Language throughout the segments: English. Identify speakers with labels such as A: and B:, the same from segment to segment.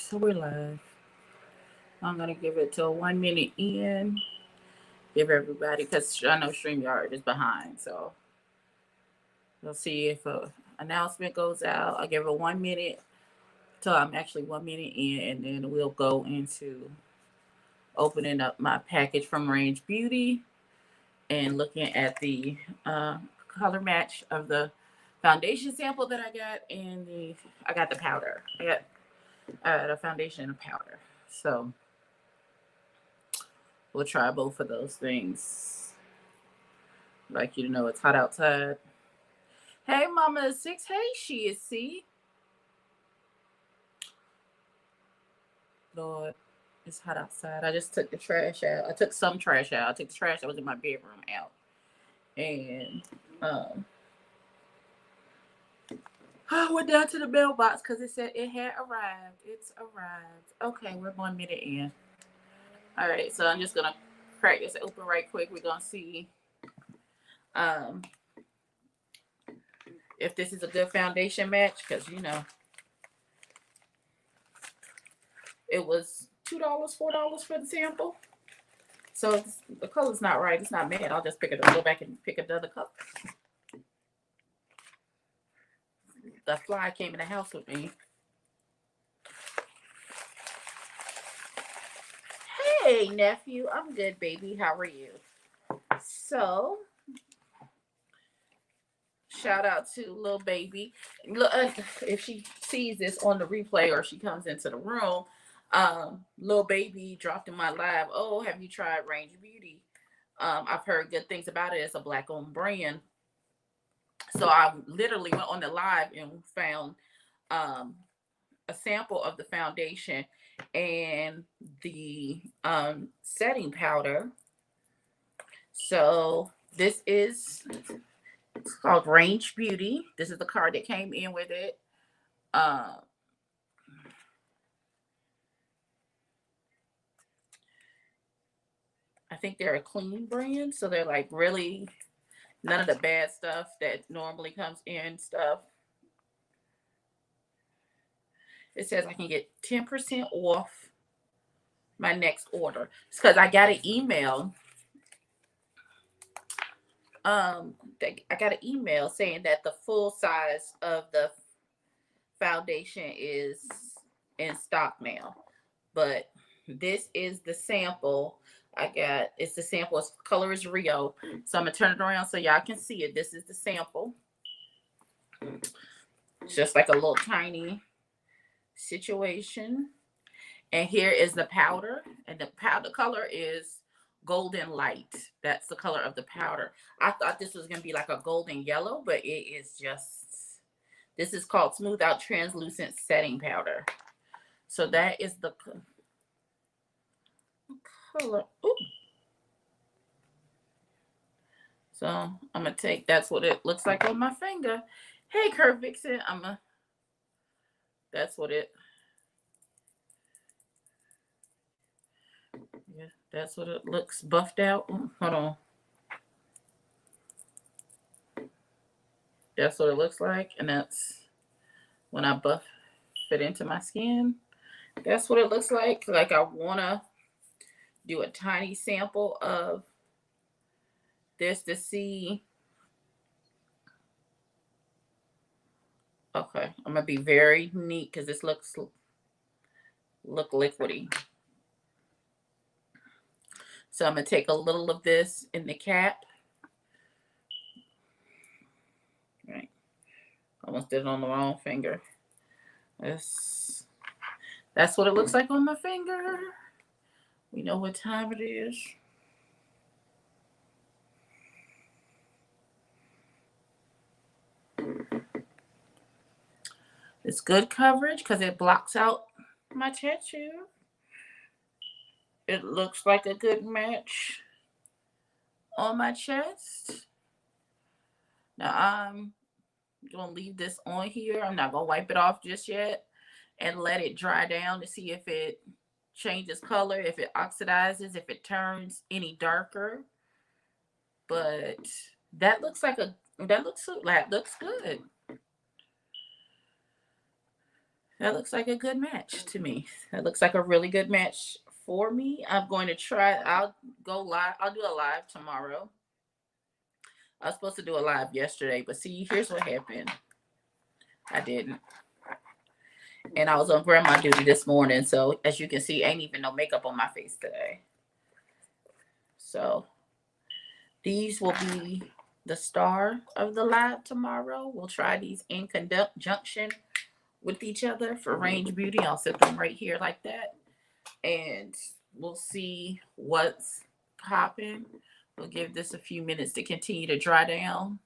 A: So we're live. I'm gonna give it to 1 minute in. Give everybody, because I know StreamYard is behind, so we'll see if a announcement goes out. I'll give it 1 minute till I'm actually 1 minute in, and then we'll go into opening up my package from Range Beauty and looking at the uh, color match of the foundation sample that I got, and I got the powder. I got the foundation and a powder. So we'll try both of those things. I'd like you to know it's hot outside. Hey, Mama Six. Hey, she is C. Lord, it's hot outside. I just took the trash out. I took some trash out. I took the trash that was in my bedroom out. And I went down to the mailbox because it said it had arrived. It's arrived. Okay, we're 1 minute in. All right, so I'm just going to crack this open right quick. We're going to see um, if this is a good foundation match, because, it was $2, $4 for the sample. So the color's not right. It's not mad. I'll just go back and pick another color. The fly came in the house with me. Hey, nephew. I'm good, baby. How are you? So, shout out to little baby. If she sees this on the replay or she comes into the room, little baby dropped in my live. Oh, have you tried Range Beauty? I've heard good things about it. It's a black-owned brand. So I literally went on the live and found a sample of the foundation and the setting powder. So this is, it's called Range Beauty. This is the card that came in with it. I think they're a clean brand, so they're like really none of the bad stuff that normally comes in stuff. It says I can get 10% off my next order. It's because I got an email. I got an email saying that the full size of the foundation is in stock now, but this is the sample I got. It's the sample. Its color is Rio. So I'm gonna turn it around so y'all can see it. This is the sample. It's just like a little tiny situation. And here is the powder, and the powder color is golden light. That's the color of the powder. I thought this was gonna be like a golden yellow, but it is just, this is called Smooth Out Translucent Setting Powder. So that is the color. Ooh. So I'm gonna take, that's what it looks like on my finger. Hey, Curve Vixen, that's what it, yeah, that's what it looks buffed out. Hold on. That's what it looks like, and that's when I buff it into my skin. That's what it looks like. Like I wanna do a tiny sample of this to see. Okay, I'm gonna be very neat because this look liquidy. So I'm gonna take a little of this in the cap. Right, almost did it on the wrong finger. That's what it looks like on my finger. We know what time it is. It's good coverage because it blocks out my tattoo. It looks like a good match on my chest. Now I'm gonna leave this on here. I'm not gonna wipe it off just yet and let it dry down to see if it changes color, if it oxidizes, if it turns any darker. But that looks good. That looks like a good match to me. That looks like a really good match for me. I'm going to try. I'll go live. I'll do a live tomorrow. I was supposed to do a live yesterday, but see, here's what happened. I didn't. And I was on grandma duty this morning. So as you can see, ain't even no makeup on my face today. So these will be the star of the live tomorrow. We'll try these in conjunction with each other for Range Beauty. I'll set them right here like that. And we'll see what's popping. We'll give this a few minutes to continue to dry down.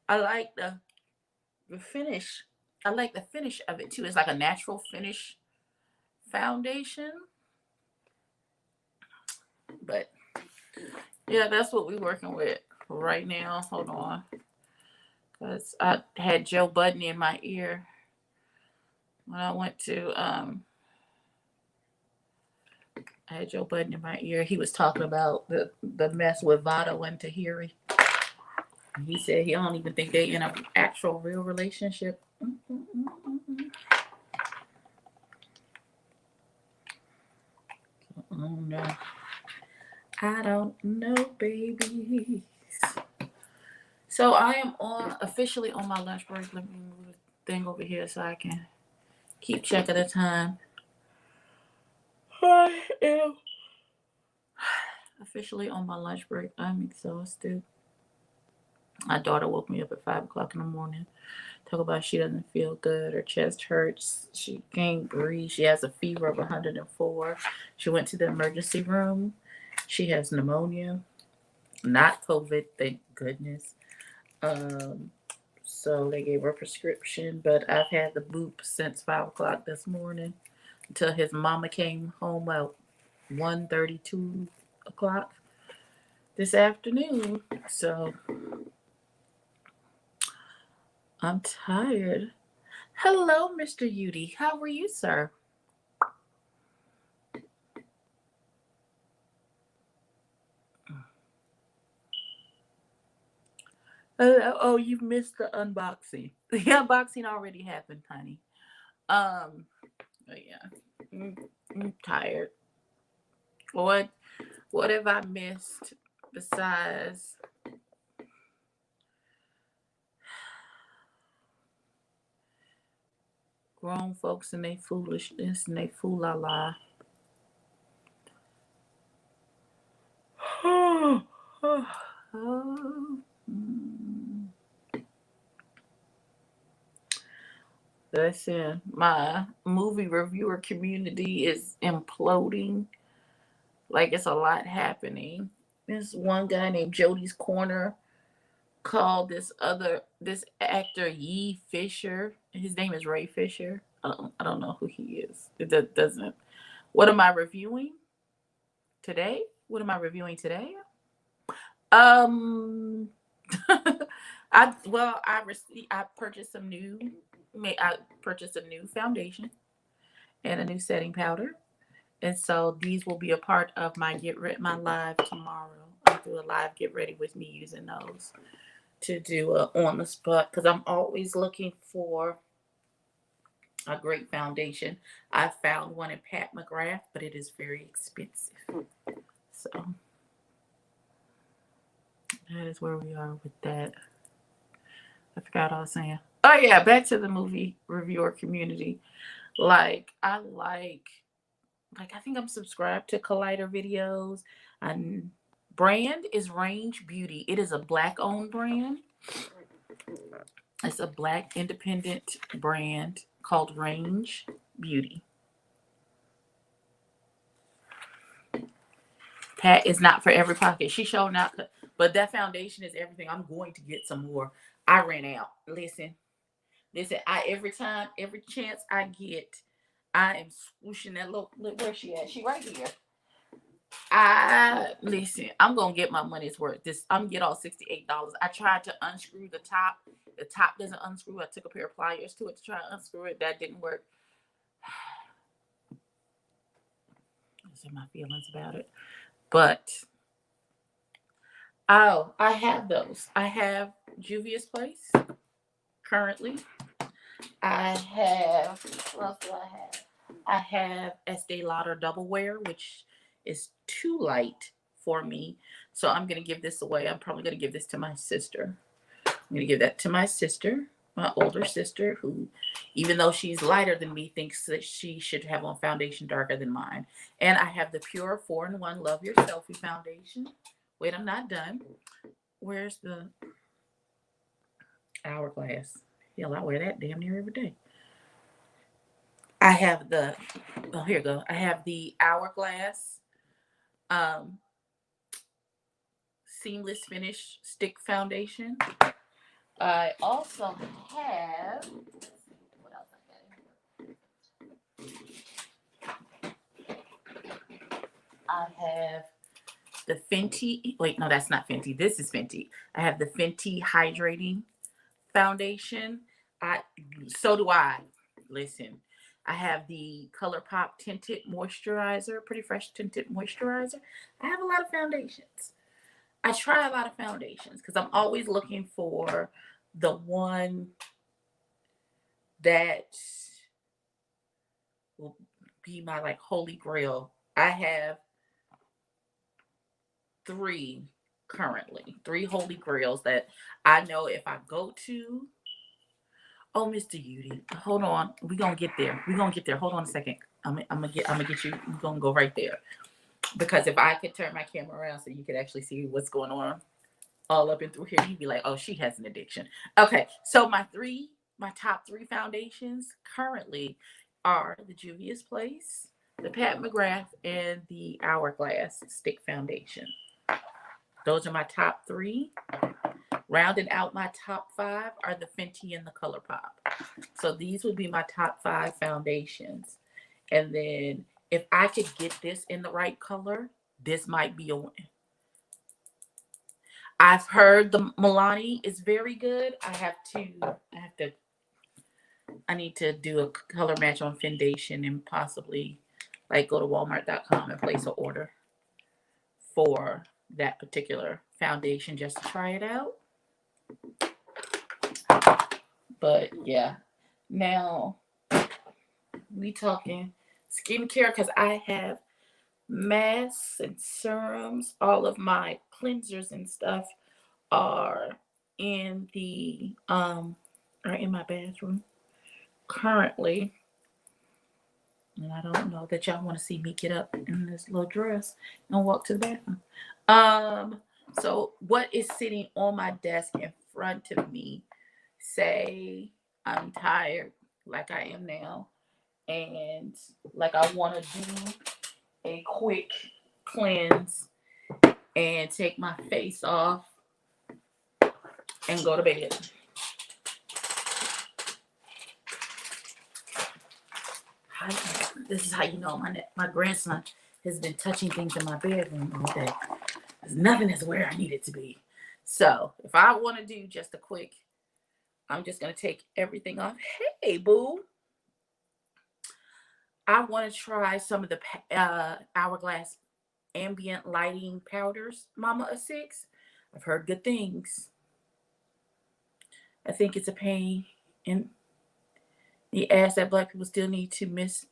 A: I like the finish. I like the finish of it too. It's like a natural finish foundation. But yeah, that's what we're working with right now. Hold on. Because I had Joe Budden in my ear when I went to I had Joe Budden in my ear. He was talking about the mess with Vado and Tahiri. He said he don't even think they in an actual real relationship. Oh no. I don't know, babies. So I am officially on my lunch break. Let me move the thing over here so I can keep check of the time. I am officially on my lunch break. I'm exhausted. My daughter woke me up at 5 o'clock in the morning. Talk about she doesn't feel good. Her chest hurts. She can't breathe. She has a fever of 104. She went to the emergency room. She has pneumonia. Not COVID, thank goodness. So they gave her a prescription, but I've had the boop since 5 o'clock this morning until his mama came home at 1:32 o'clock this afternoon. So I'm tired. Hello, Mr. Yudi. How are you, sir? Oh, you've missed the unboxing. The unboxing already happened, honey. But yeah, I'm tired. What have I missed besides grown folks and they foolishness and they fool la la? Listen, my movie reviewer community is imploding. Like it's a lot happening. There's one guy named Jody's Corner called this actor Yee Fisher. His name is Ray Fisher. I don't know who he is. It doesn't. What am I reviewing today? What am I reviewing today? Um, I purchased I purchased a new foundation and a new setting powder, and so these will be a part of my my live tomorrow. I'll do a live get ready with me using those to do on the spot because I'm always looking for a great foundation. I found one at Pat McGrath, but it is very expensive. So that is where we are with that. I forgot what I was saying. Oh yeah, back to the movie reviewer community. I think I'm subscribed to Collider videos. And brand is Range Beauty. It is a black owned brand. It's a black independent brand called Range Beauty. Pat is not for every pocket. She showed not, but that foundation is everything. I'm going to get some more. I ran out. Listen. Every chance I get, I am swooshing that little. Where's she at? She right here. I'm gonna get my money's worth. I'm gonna get all $68. I tried to unscrew the top. The top doesn't unscrew. I took a pair of pliers to it to try to unscrew it. That didn't work. Those are my feelings about it. But I have those. I have Juvia's Place currently. I have, what else do I have? I have Estee Lauder Double Wear, which is too light for me. So I'm going to give this away. I'm probably going to give this to my sister. I'm going to give that to my sister, my older sister, who, even though she's lighter than me, thinks that she should have on foundation darker than mine. And I have the Pure 4-in-1 Love Your Selfie Foundation. Wait, I'm not done. Where's the Hourglass? Hell, I wear that damn near every day. I have the, oh, here you go. I have the Hourglass um, Seamless Finish Stick Foundation. I also have, what else I have the Fenty, wait, no, that's not Fenty. This is Fenty. I have the Fenty Hydrating Foundation. So do I. Listen, I have the ColourPop Tinted Moisturizer, Pretty Fresh Tinted Moisturizer. I have a lot of foundations. I try a lot of foundations because I'm always looking for the one that will be my like holy grail. I have three currently, three holy grails that I know if I go to. Oh, Mr. Udy, hold on. We're gonna get there. We're gonna get there. Hold on a second. I'm gonna get you. We're gonna go right there. Because if I could turn my camera around so you could actually see what's going on all up and through here, you'd be like, oh, she has an addiction. Okay, so my top three foundations currently are the Juvia's Place, the Pat McGrath, and the Hourglass Stick Foundation. Those are my top three. Rounding out my top five are the Fenty and the ColourPop. So these would be my top five foundations. And then if I could get this in the right color, this might be a win. I've heard the Milani is very good. I need to do a color match on foundation and possibly like go to walmart.com and place an order for that particular foundation just to try it out. But yeah, now we talking skincare because I have masks and serums. All of my cleansers and stuff are in the are in my bathroom currently. And I don't know that y'all want to see me get up in this little dress and walk to the bathroom. So what is sitting on my desk in front of me? Say I'm tired, like I am now, and like I want to do a quick cleanse and take my face off and go to bed. This is how you know my grandson has been touching things in my bedroom all day. Because nothing is where I need it to be. So if I want to do just a quick, I'm just going to take everything off. Hey, boo. I want to try some of the Hourglass ambient lighting powders, Mama of 6. I've heard good things. I think it's a pain in the ass that Black people still need to miss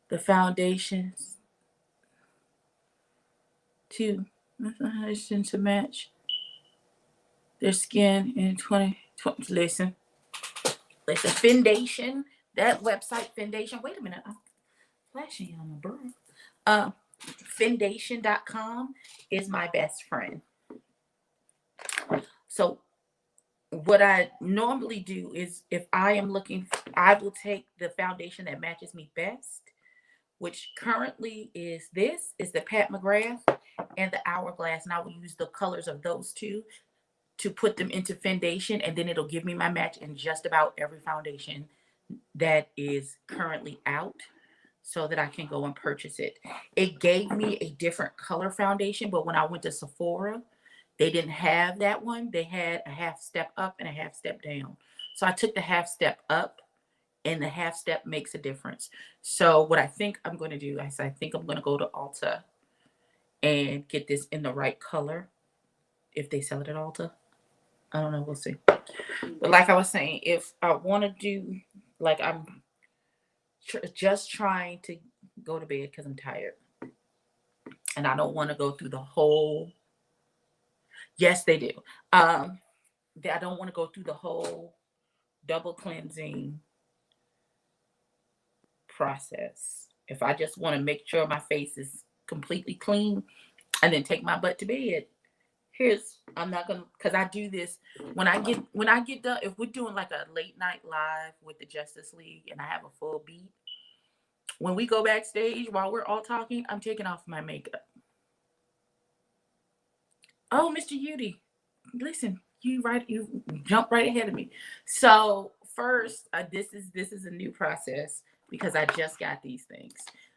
A: the foundations to match their skin in 2020. Listen, Foundation, that website, Foundation. Wait a minute, I'm flashing on my bro. Foundation.com is my best friend. So what I normally do is if I am looking, I will take the foundation that matches me best, which currently is the Pat McGrath and the Hourglass, and I will use the colors of those two to put them into foundation, and then it'll give me my match in just about every foundation that is currently out so that I can go and purchase it. It gave me a different color foundation, but when I went to Sephora, they didn't have that one. They had a half step up and a half step down. So I took the half step up, and the half step makes a difference. So what I think I'm going to do is I think I'm going to go to Ulta and get this in the right color if they sell it at Ulta. I don't know. We'll see. But like I was saying, if I want to do Like I'm just trying to go to bed because I'm tired. And I don't want to go through the whole. Yes, they do. I don't want to go through the whole double cleansing process. If I just want to make sure my face is completely clean and then take my butt to bed, I'm not gonna, because I do this when I get done. If we're doing like a late night live with the Justice League and I have a full beat, when we go backstage while we're all talking, I'm taking off my makeup. Oh, Mr. Udy, listen, you jump right ahead of me. So first, this is a new process because I just got these things.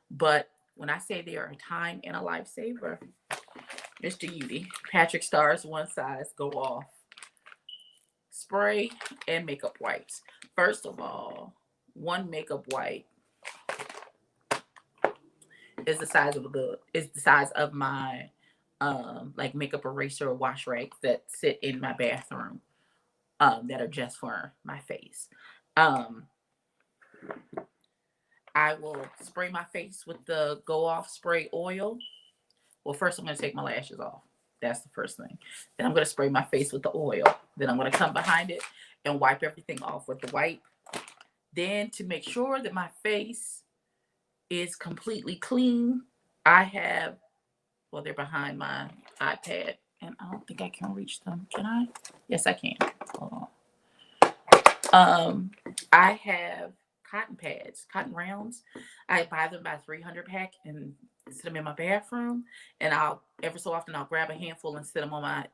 A: But when I say they are a time and a lifesaver, Mr. Udy, Patrick Starr's One Size Go Off spray and makeup wipes. First of all, one makeup wipe is the size of my like makeup eraser or wash rags that sit in my bathroom, that are just for my face. I will spray my face with the Go Off spray oil. Well, first I'm going to take my lashes off. That's the first thing. Then I'm going to spray my face with the oil. Then I'm going to come behind it and wipe everything off with the wipe. Then, to make sure that my face is completely clean, they're behind my iPad, and I don't think I can reach them. Can I? Yes, I can. Hold on. I have cotton pads, cotton rounds. I buy them by 300 pack and sit them in my bathroom. And every so often I'll grab a handful and sit them on my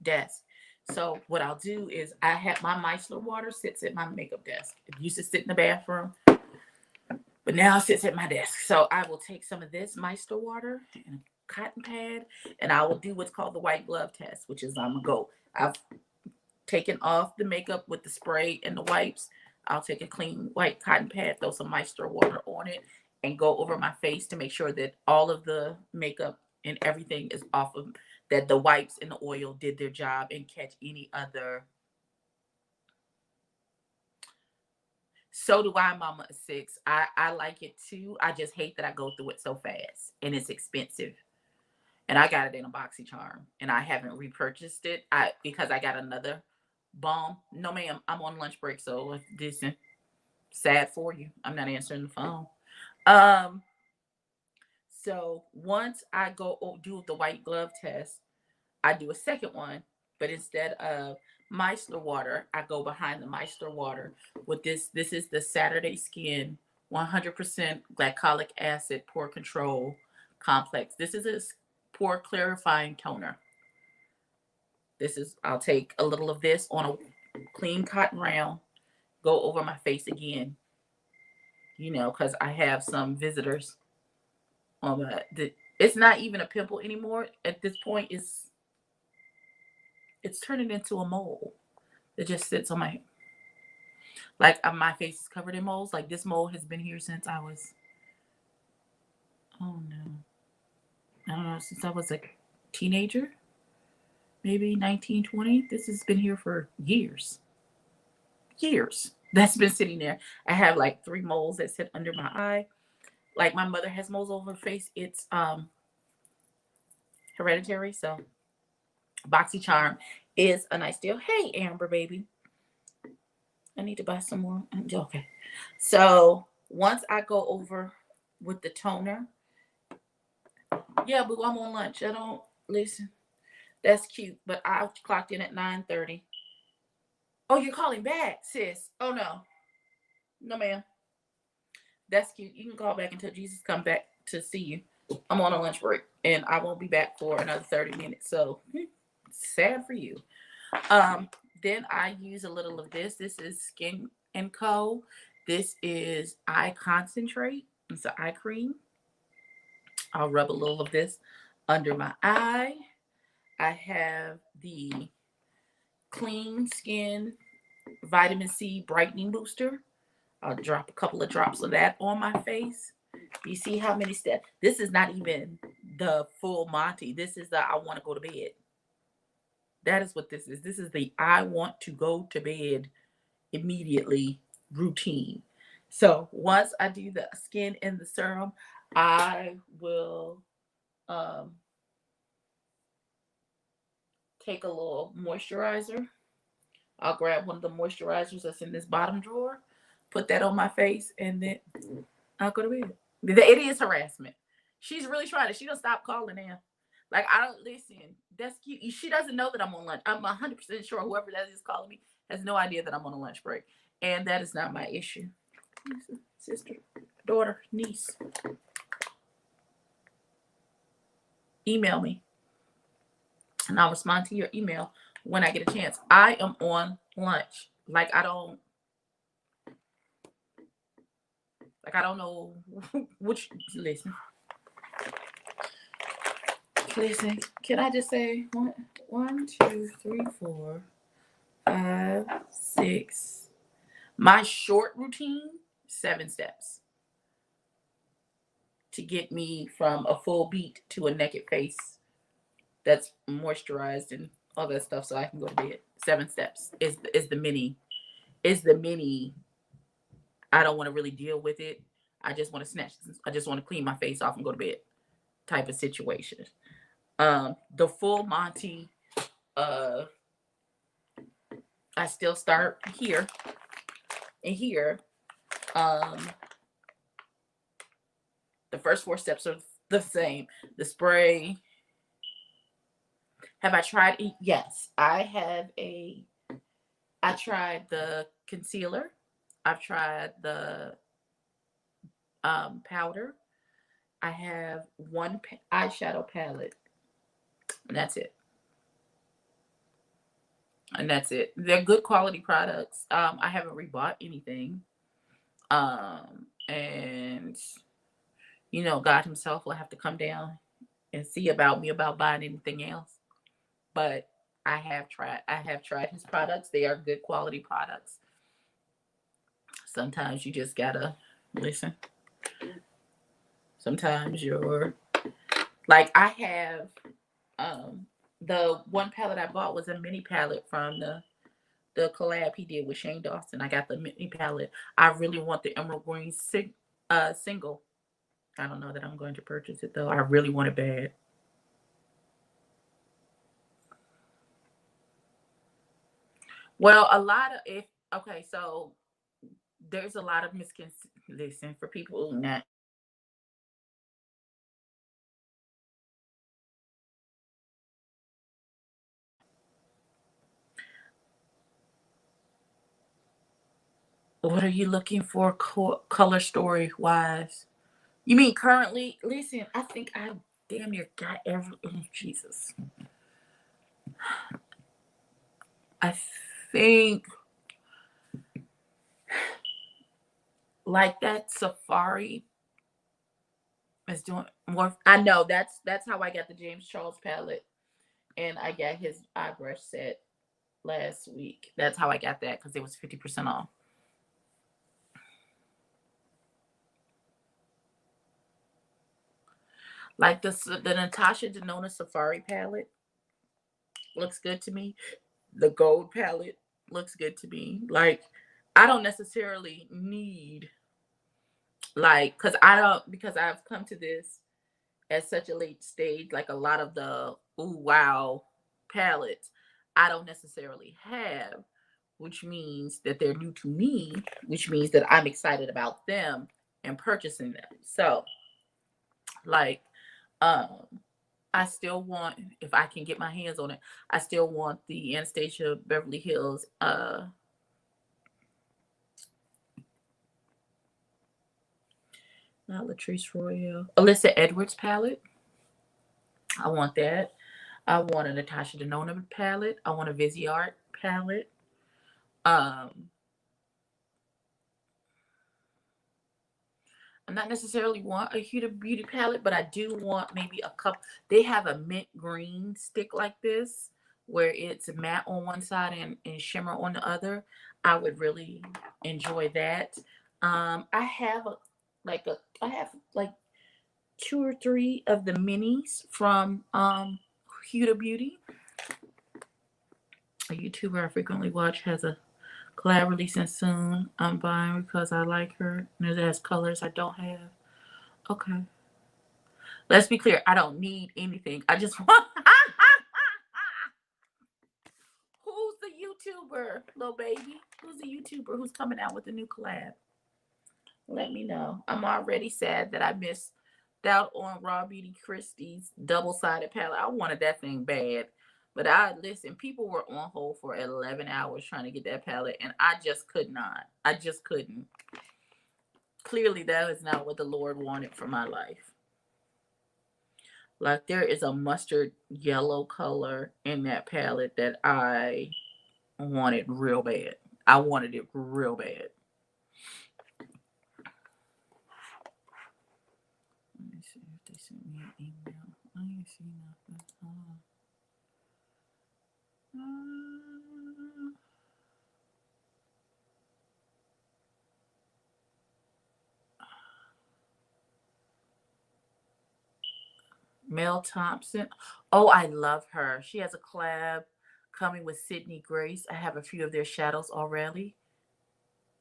A: desk. So what I'll do is I have my micellar water sits at my makeup desk. It used to sit in the bathroom, but now it sits at my desk. So I will take some of this micellar water and a cotton pad, and I will do what's called the white glove test, which is I've taken off the makeup with the spray and the wipes. I'll take a clean white cotton pad, throw some micellar water on it, and go over my face to make sure that all of the makeup and everything is off of, that the wipes and the oil did their job and catch any other. So do I, Mama 6. I like it too. I just hate that I go through it so fast and it's expensive. And I got it in a BoxyCharm and I haven't repurchased it because I got another balm. No, ma'am, I'm on lunch break, so this is sad for you. I'm not answering the phone. So once I go do the white glove test, I do a second one, but instead of micellar water, I go behind the micellar water with this. This is the Saturday Skin 100% glycolic acid pore control complex. This is a pore clarifying toner. I'll take a little of this on a clean cotton round, go over my face again, because I have some visitors on it's not even a pimple anymore. At this point, it's turning into a mole that just sits on my face is covered in moles. Like, this mole has been here since I was, oh no, I don't know, since I was a teenager, maybe 1920. This has been here for years. That's been sitting there. I have like 3 moles that sit under my eye. Like, my mother has moles over her face. It's hereditary. So BoxyCharm is a nice deal. Hey, Amber, baby. I need to buy some more. Okay. So once I go over with the toner, yeah, boo, I'm on lunch. I don't listen. That's cute, but I clocked in at 9:30. Oh, you're calling back, sis? Oh no, ma'am. That's cute. You can call back until Jesus come back to see you. I'm on a lunch break, and I won't be back for another 30 minutes. So sad for you. Then I use a little of this. This is Skin & Co. This is eye concentrate. It's an eye cream. I'll rub a little of this under my eye. I have the Clean Skin Vitamin C Brightening Booster. I'll drop a couple of drops of that on my face. You see how many steps? This is not even the full Monty. This is the I want to go to bed. That is what this is. This is the I want to go to bed immediately routine. So once I do the skin and the serum, I will take a little moisturizer. I'll grab one of the moisturizers that's in this bottom drawer, put that on my face, and then I'll go to bed. It is harassment. She's really trying to. She don't stop calling now. Like, I don't listen. That's cute. She doesn't know that I'm on lunch. I'm 100% sure whoever that is calling me has no idea that I'm on a lunch break, and that is not my issue. Sister, daughter, niece, email me, and I'll respond to your email when I get a chance. I am on lunch. Like, I don't know which. Listen, can I just say 1, 2, 3, 4, 5, 6. My short routine, 7 steps to get me from a full beat to a naked face that's moisturized and all that stuff, so I can go to bed. 7 steps is the mini. I don't want to really deal with it. I just want to snatch. I just want to clean my face off and go to bed type of situation. The full Monty, I still start here and here. The first 4 steps are the same. The spray. Have I tried it? Yes, I have I tried the concealer. I've tried the powder. I have one eyeshadow palette, and that's it. They're good quality products. I haven't rebought anything. And God himself will have to come down and see about me about buying anything else. But I have tried his products. They are good quality products. Sometimes you just gotta listen. Sometimes you're like, I have the one palette I bought was a mini palette from the collab he did with Shane Dawson. I got the mini palette. I really want the emerald green single. I don't know that I'm going to purchase it though. I really want it bad. Well, so there's a lot of listen, for people who not. What are you looking for color story wise? You mean currently? Listen, I think I damn near got Jesus. I think like that Safari is doing more. I know that's how I got the James Charles palette, and I got his eye brush set last week. That's how I got that, because it was 50% off. Like the Natasha Denona Safari palette looks good to me. The gold palette looks good to me. Like, I don't necessarily need, like, because I've come to this at such a late stage. Like, a lot of the ooh wow palettes I don't necessarily have, which means that they're new to me, which means that I'm excited about them and purchasing them. So, like, um I still want, if I can get my hands on it, I still want the Anastasia Beverly Hills not Latrice Royale, Alyssa Edwards palette. I want that. I want a Natasha Denona palette. I want a Viseart palette. Um, I not necessarily want a Huda Beauty palette, but I do want maybe a couple. They have a mint green stick like this, where it's matte on one side and shimmer on the other. I would really enjoy that. I have like 2 or 3 of the minis from Huda Beauty. A YouTuber I frequently watch has a Collab releasing soon. I'm buying because I like her. And it has colors I don't have. Okay. Let's be clear. I don't need anything. I just want. Who's the YouTuber, little baby? Who's the YouTuber who's coming out with a new collab? Let me know. I'm already sad that I missed out on Raw Beauty Christie's double-sided palette. I wanted that thing bad. But listen, people were on hold for 11 hours trying to get that palette, and I just could not. I just couldn't. Clearly, that is not what the Lord wanted for my life. Like, there is a mustard yellow color in that palette that I wanted real bad. I wanted it real bad. Let me see if they sent me an email. I ain't see nothing. Mel Thompson. Oh, I love her. She has a collab coming with Sydney Grace. I have a few of their shadows already.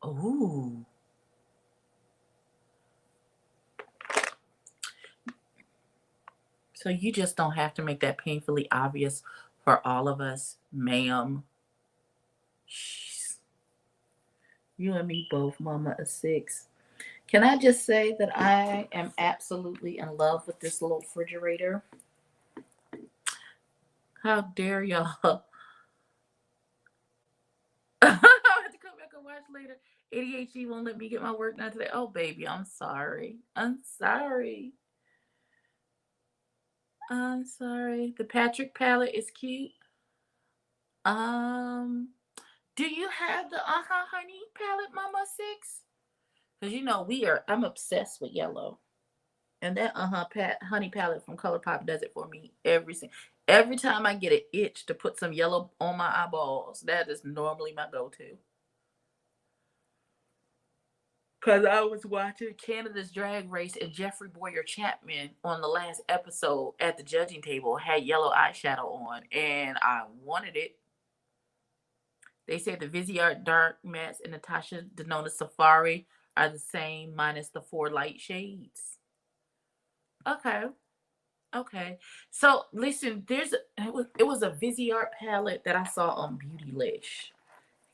A: Ooh. So you just don't have to make that painfully obvious for all of us, ma'am. You and me both, mama of 6. Can I just say that I am absolutely in love with this little refrigerator? How dare y'all? I have to come back and watch later. ADHD won't let me get my work done today. Oh, baby, I'm sorry. I'm sorry. I'm sorry. The Patrick palette is cute. Do you have the Honey palette, Mama 6? Because you know I'm obsessed with yellow. And that Honey palette from ColourPop does it for me every time I get an itch to put some yellow on my eyeballs. That is normally my go-to. Because I was watching Canada's Drag Race and Jeffrey Boyer Chapman on the last episode at the judging table had yellow eyeshadow on, and I wanted it. They said the Viseart Dark Mattes and Natasha Denona Safari are the same minus the 4 light shades. Okay. Okay. So listen, it was a Viseart palette that I saw on Beautylish.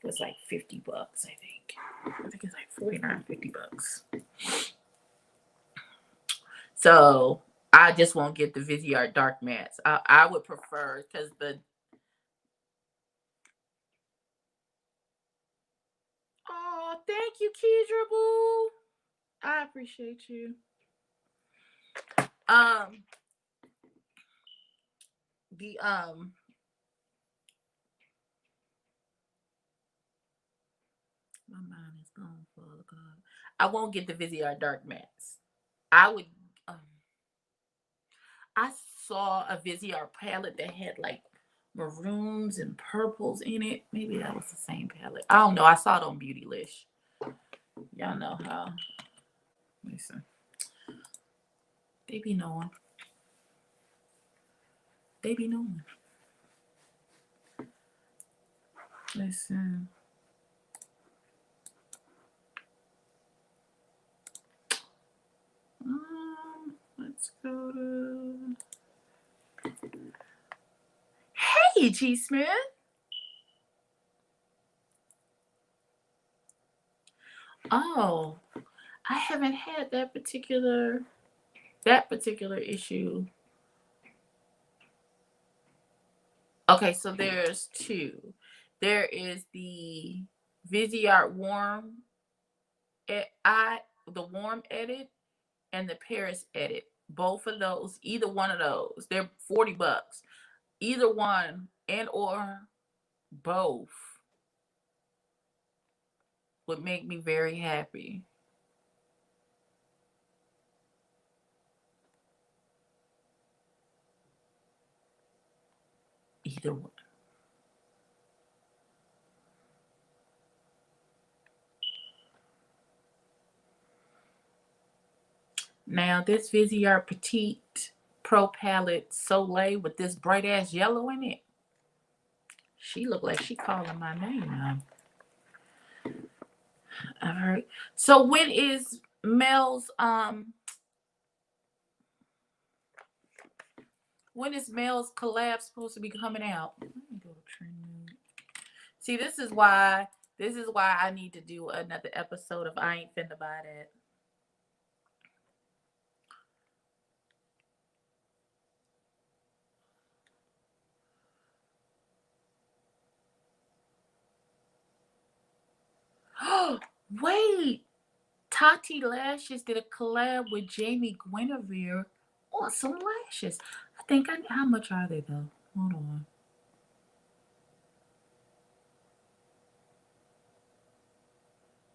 A: It was like $50, I think. I think it's like 49, $50. So I just won't get the Viseart Dark Mattes. I would prefer, because oh, thank you, Kedra Boo. I appreciate you. My mind is gone for the God. I won't get the Viseart Dark Mattes. I would. I saw a Viseart palette that had like maroons and purples in it. Maybe that was the same palette. I don't know. I saw it on Beautylish. Y'all know how. Listen. They be knowing. They be knowing. Listen. Let's go to. Hey, G Smith. Oh, I haven't had that particular issue. Okay, so there's 2. There is the Viseart Warm the Warm Edit and the Paris Edit. Both of those, either one of those, they're $40. Either one and or both would make me very happy. Either one. Now this Viseart Petite Pro Palette Soleil with this bright ass yellow in it. She looked like she calling my name now. I've heard. So when is Mel's collab supposed to be coming out? Let me go to Trend Mood. See, this is why I need to do another episode of I Ain't Finna Buy That. Wait, Tati Lashes did a collab with Jamie Guinevere on some lashes. How much are they though? Hold on.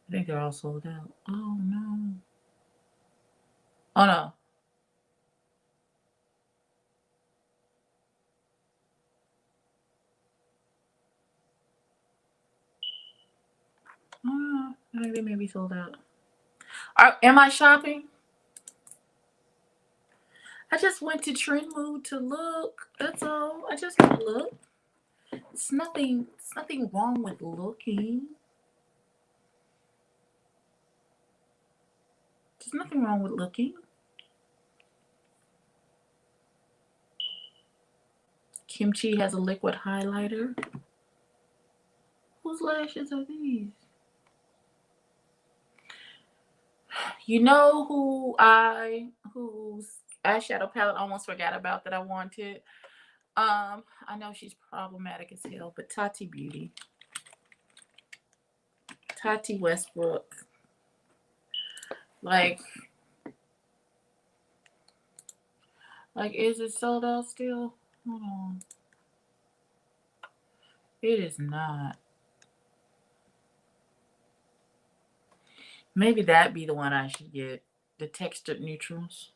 A: I think they're all sold out. Oh no. Oh no. Oh no. I think they may be sold out. Am I shopping? I just went to Trend Mood to look. That's all. I just want to look. It's nothing wrong with looking. There's nothing wrong with looking. Kimchi has a liquid highlighter. Whose lashes are these? You know whose eyeshadow palette I almost forgot about that I wanted. I know she's problematic as hell, but Tati Beauty. Tati Westbrook. Like, is it sold out still? Hold on. It is not. Maybe that'd be the one I should get. The textured neutrals.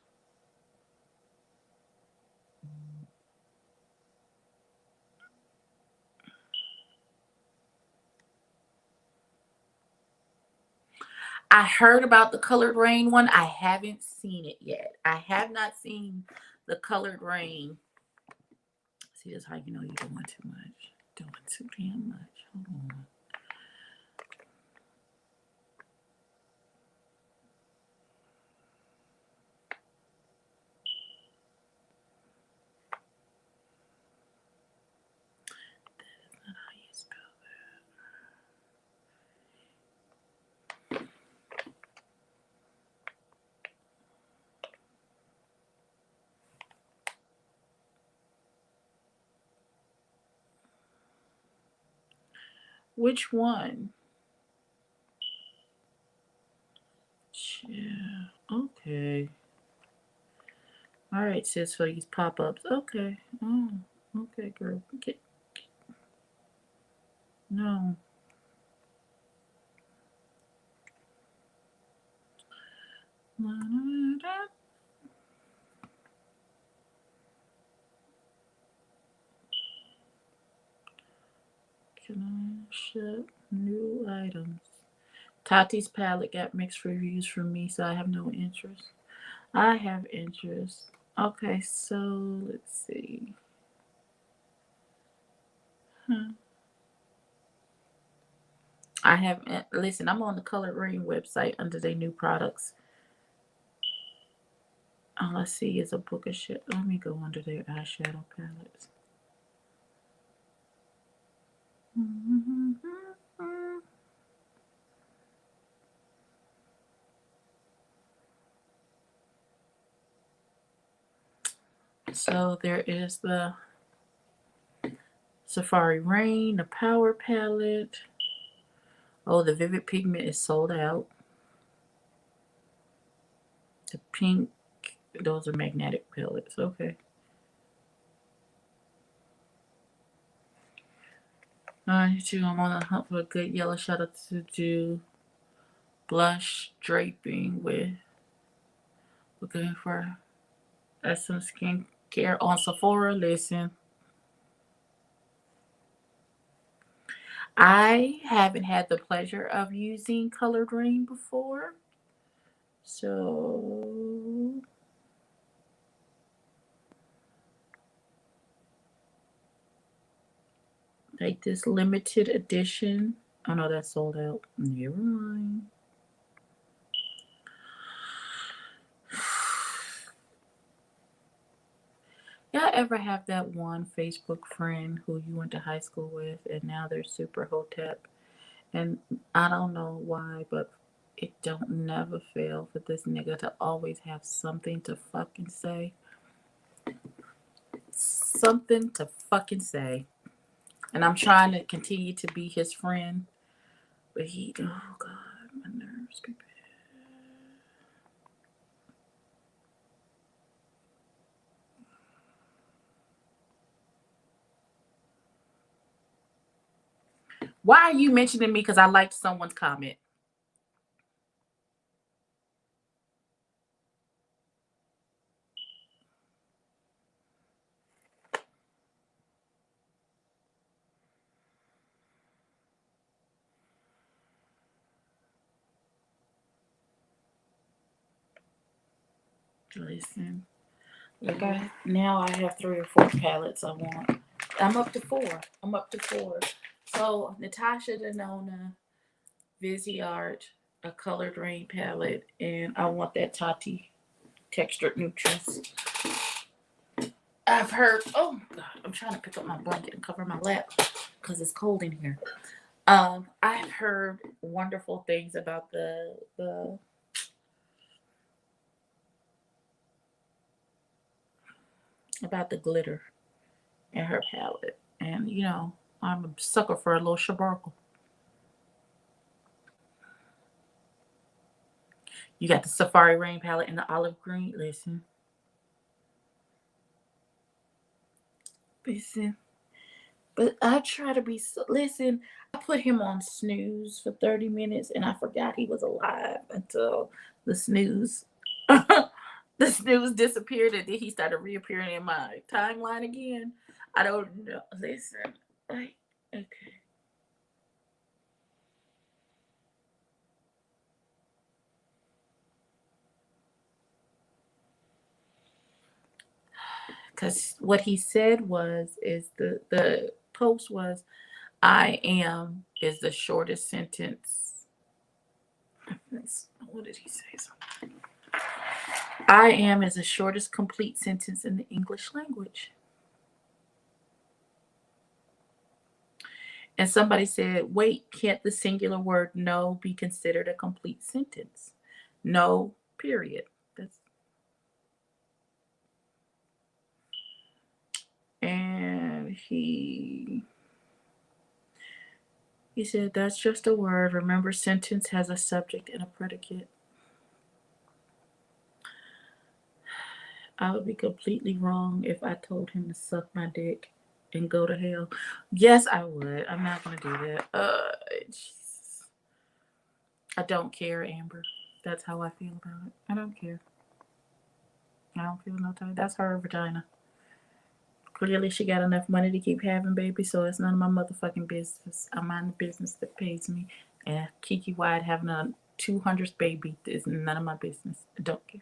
A: I heard about the Colored Rain one. I haven't seen it yet. I have not seen the Colored Rain. See, that's how you know you're doing too much. Doing too damn much. Hold on. That is not how you spell that. Which one? Yeah. Okay. All right, sis, for these pop-ups. Okay. Oh, okay, girl. Okay. No. Can I ship new items? Tati's palette got mixed reviews from me, so I have no interest. I have interest. Okay, so let's see. I have listen. I'm on the Colored Rain website under their new products. All I see is a book of shit. Let me go under their eyeshadow palettes. So there is the Safari Rain, the Power palette. Oh, the Vivid Pigment is sold out. The pink, those are magnetic palettes. Okay. I'm on the hunt for a good yellow shadow to do blush draping with. Looking for Essence Skincare on Sephora. Listen, I haven't had the pleasure of using Colored Rain before. So like this limited edition. Oh no, that's sold out. Never mind. Y'all ever have that one Facebook friend who you went to high school with and now they're super hotep? And I don't know why, but it don't never fail for this nigga to always have something to fucking say. Something to fucking say. And I'm trying to continue to be his friend, but he, oh God, my nerves be bad. Why are you mentioning me? Because I liked someone's comment. Listen, like now I have 3 or 4 palettes I want. I'm up to 4. I'm up to 4. So Natasha Denona, Viseart, a colored rain palette, and I want that Tati textured neutrals. I've heard. Oh God, I'm trying to pick up my blanket and cover my lap because it's cold in here. I've heard wonderful things about the glitter in her palette, and I'm a sucker for a little sparkle. You got the Safari Rain palette in the olive green. Listen. But I try to be. Listen, I put him on snooze for 30 minutes, and I forgot he was alive until the snooze, the snooze disappeared, and then he started reappearing in my timeline again. I don't know. Listen, like, okay. Because what he said is the post was, "I am" is the shortest sentence. What did he say? "I am" is the shortest complete sentence in the English language. And somebody said, "Wait, can't the singular word no be considered a complete sentence? No, period." That's and he said that's just a word. Remember, sentence has a subject and a predicate. I would be completely wrong if I told him to suck my dick and go to hell. Yes, I would. I'm not gonna do that. Jesus. I don't care, Amber. That's how I feel about it. I don't care. I don't feel no time. That's her vagina. Clearly, she got enough money to keep having babies, so it's none of my motherfucking business. I mind the business that pays me. And Kiki White having a 200th baby is none of my business. I don't care.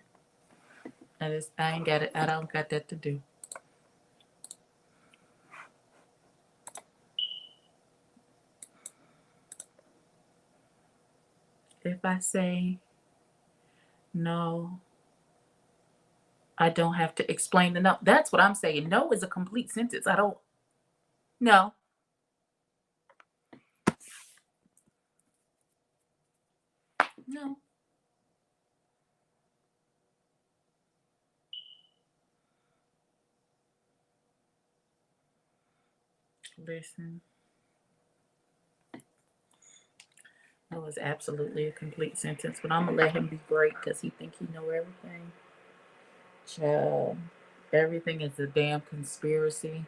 A: I ain't got it. I don't got that to do. If I say no, I don't have to explain the no. That's what I'm saying. No is a complete sentence. I don't. No. No. Listen. That was absolutely a complete sentence, but I'm gonna let him be great because he think he know everything. Child, everything is a damn conspiracy.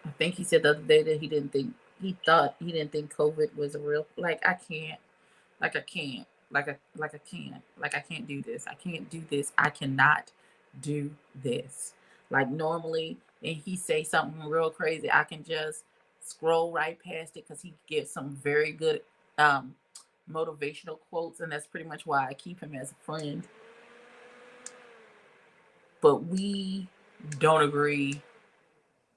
A: I think he said the other day that he didn't think COVID was a real, like I can't, like I can't, like I can't, like I can't do this. I can't do this. I cannot do this. Like normally, and he say something real crazy, I can just scroll right past it because he gives some very good um motivational quotes, and that's pretty much why I keep him as a friend. But we don't agree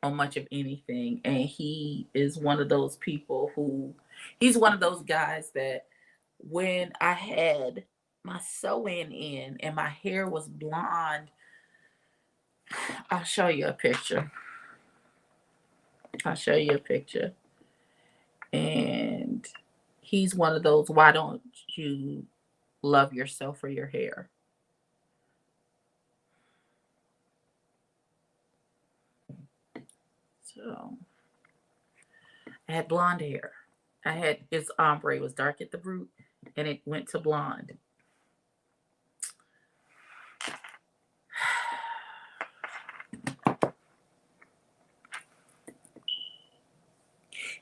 A: on much of anything. And he is one of those people who, he's one of those guys that when I had my sew-in in and my hair was blonde. I'll show you a picture. I'll show you a picture. And he's one of those, why don't you love yourself for your hair? So I had blonde hair. I had his ombre was dark at the root and it went to blonde.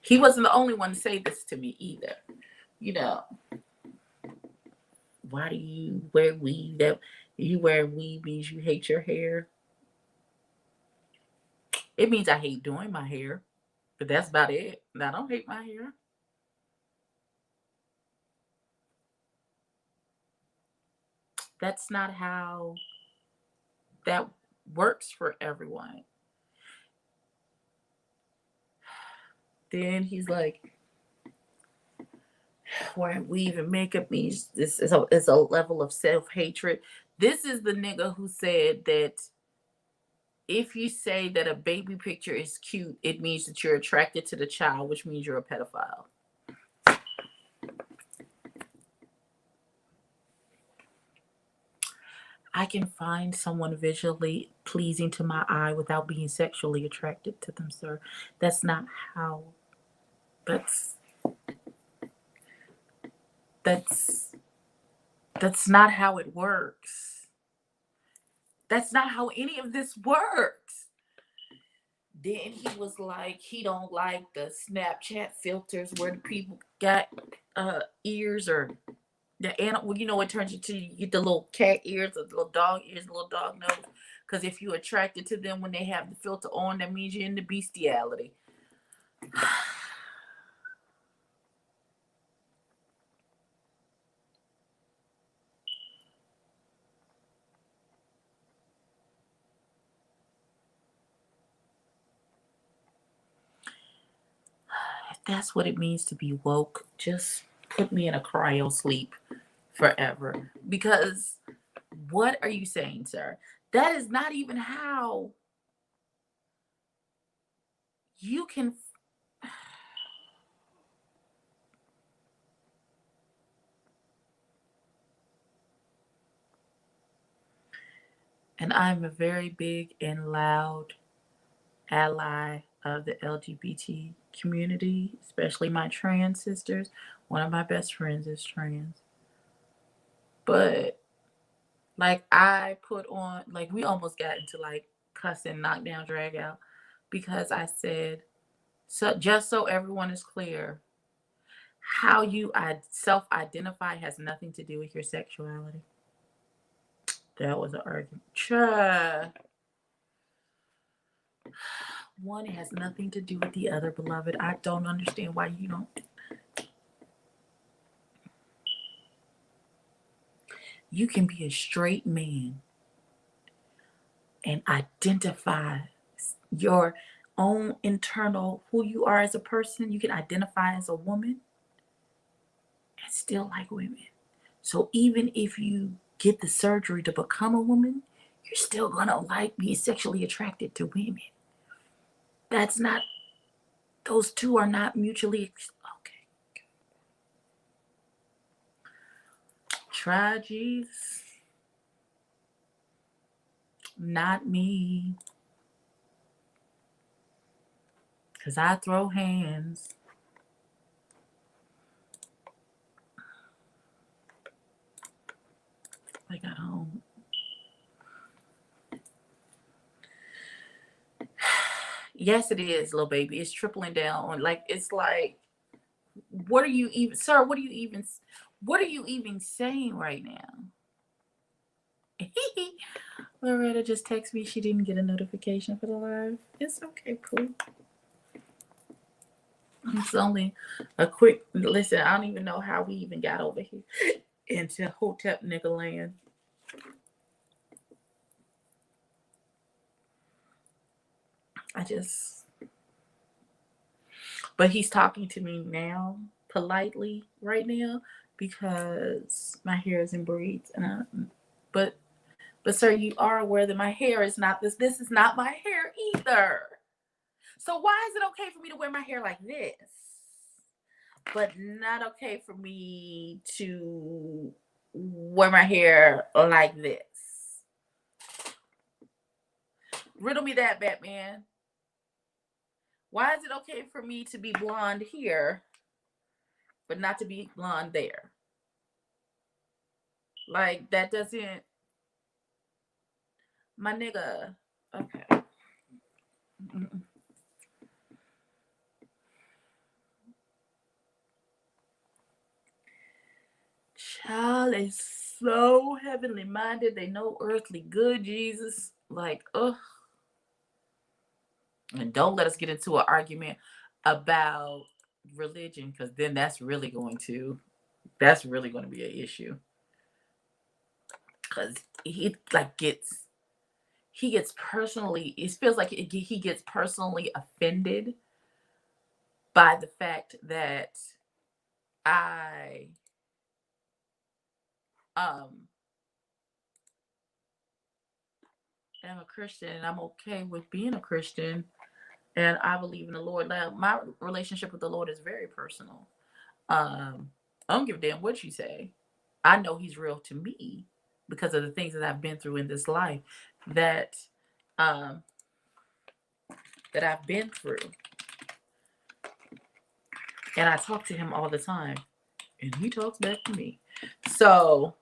A: He wasn't the only one to say this to me either. You know, why do you wear weave? That you wear weave means you hate your hair. It means I hate doing my hair, but that's about it. I don't hate my hair. That's not how that works for everyone. Then he's like, wearing weave and makeup means this is a level of self-hatred. This is the nigga who said that if you say that a baby picture is cute, it means that you're attracted to the child, which means you're a pedophile. I can find someone visually pleasing to my eye without being sexually attracted to them, sir. That's not how. That's that's that's not how it works. That's not how any of this works. Then he was like, he don't like the Snapchat filters where the people got ears or the animal. You know, it turns into you get the little cat ears or the little dog ears, the little dog nose. Because if you're attracted to them when they have the filter on, that means you're into bestiality. If that's what it means to be woke, just put me in a cryo sleep forever. Because what are you saying, sir? That is not even how you can. And I'm a very big and loud ally of the LGBT community, especially my trans sisters. One of my best friends is trans. But like I put on, like we almost got into like cussing, knockdown, drag out because I said, so just so everyone is clear, how you self identify has nothing to do with your sexuality. That was an argument. One has nothing to do with the other, beloved. I don't understand why you don't. You can be a straight man and identify your own internal who you are as a person. You can identify as a woman and still like women. So even if you get the surgery to become a woman, you're still gonna like being sexually attracted to women. That's not, those two are not mutually okay. Try Jesus. Not me. Cause I throw hands. I got home. Yes, it is, little baby. It's tripling down on like it's like, what are you even, sir? What are you even saying right now? Loretta just texted me she didn't get a notification for the live. It's okay, cool. It's only a quick listen. I don't even know how we even got over here into Hotep nigga land. But he's talking to me now politely right now because my hair is in braids, but sir, you are aware that my hair is not this. This is not my hair either. So why is it okay for me to wear my hair like this, but not okay for me to wear my hair like this? Riddle me that, Batman. Why is it okay for me to be blonde here, but not to be blonde there? Like, that doesn't, my nigga. Okay. Mm-mm. Child is so heavenly minded. They know earthly good, Jesus. Like, ugh. And don't let us get into an argument about religion, because then that's really going to be an issue. Because he gets personally, it feels like he gets personally offended by the fact that I am a Christian, and I'm okay with being a Christian, and I believe in the Lord. Now, my relationship with the Lord is very personal. I don't give a damn what you say. I know He's real to me because of the things that I've been through in this life that um, that I've been through, and I talk to Him all the time, and He talks back to me. So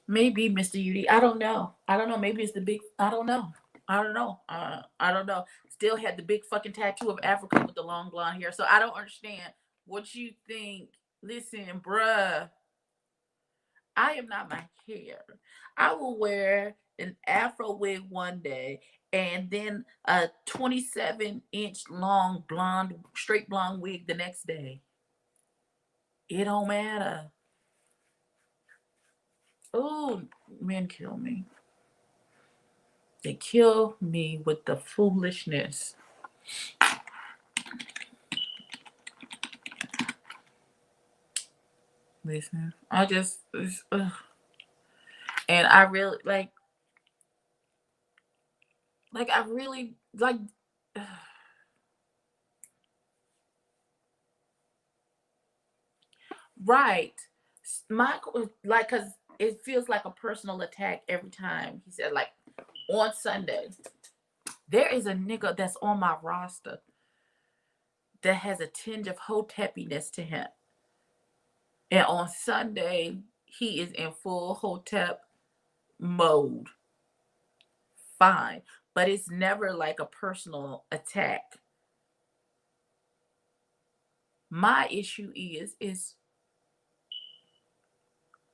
A: maybe, Mr. Udi, I don't know. Maybe it's the big. I don't know. I don't know. Still had the big fucking tattoo of Africa with the long blonde hair. So I don't understand what you think. Listen, bruh, I am not my hair. I will wear an Afro wig one day and then a 27-inch long blonde, straight blonde wig the next day. It don't matter. Oh, men kill me. They kill me with the foolishness. Listen, and I really I really right. My because it feels like a personal attack every time he said, like, on Sunday, there is a nigga that's on my roster that has a tinge of hotepiness to him. And on Sunday, he is in full hotep mode. Fine. But it's never like a personal attack. My issue is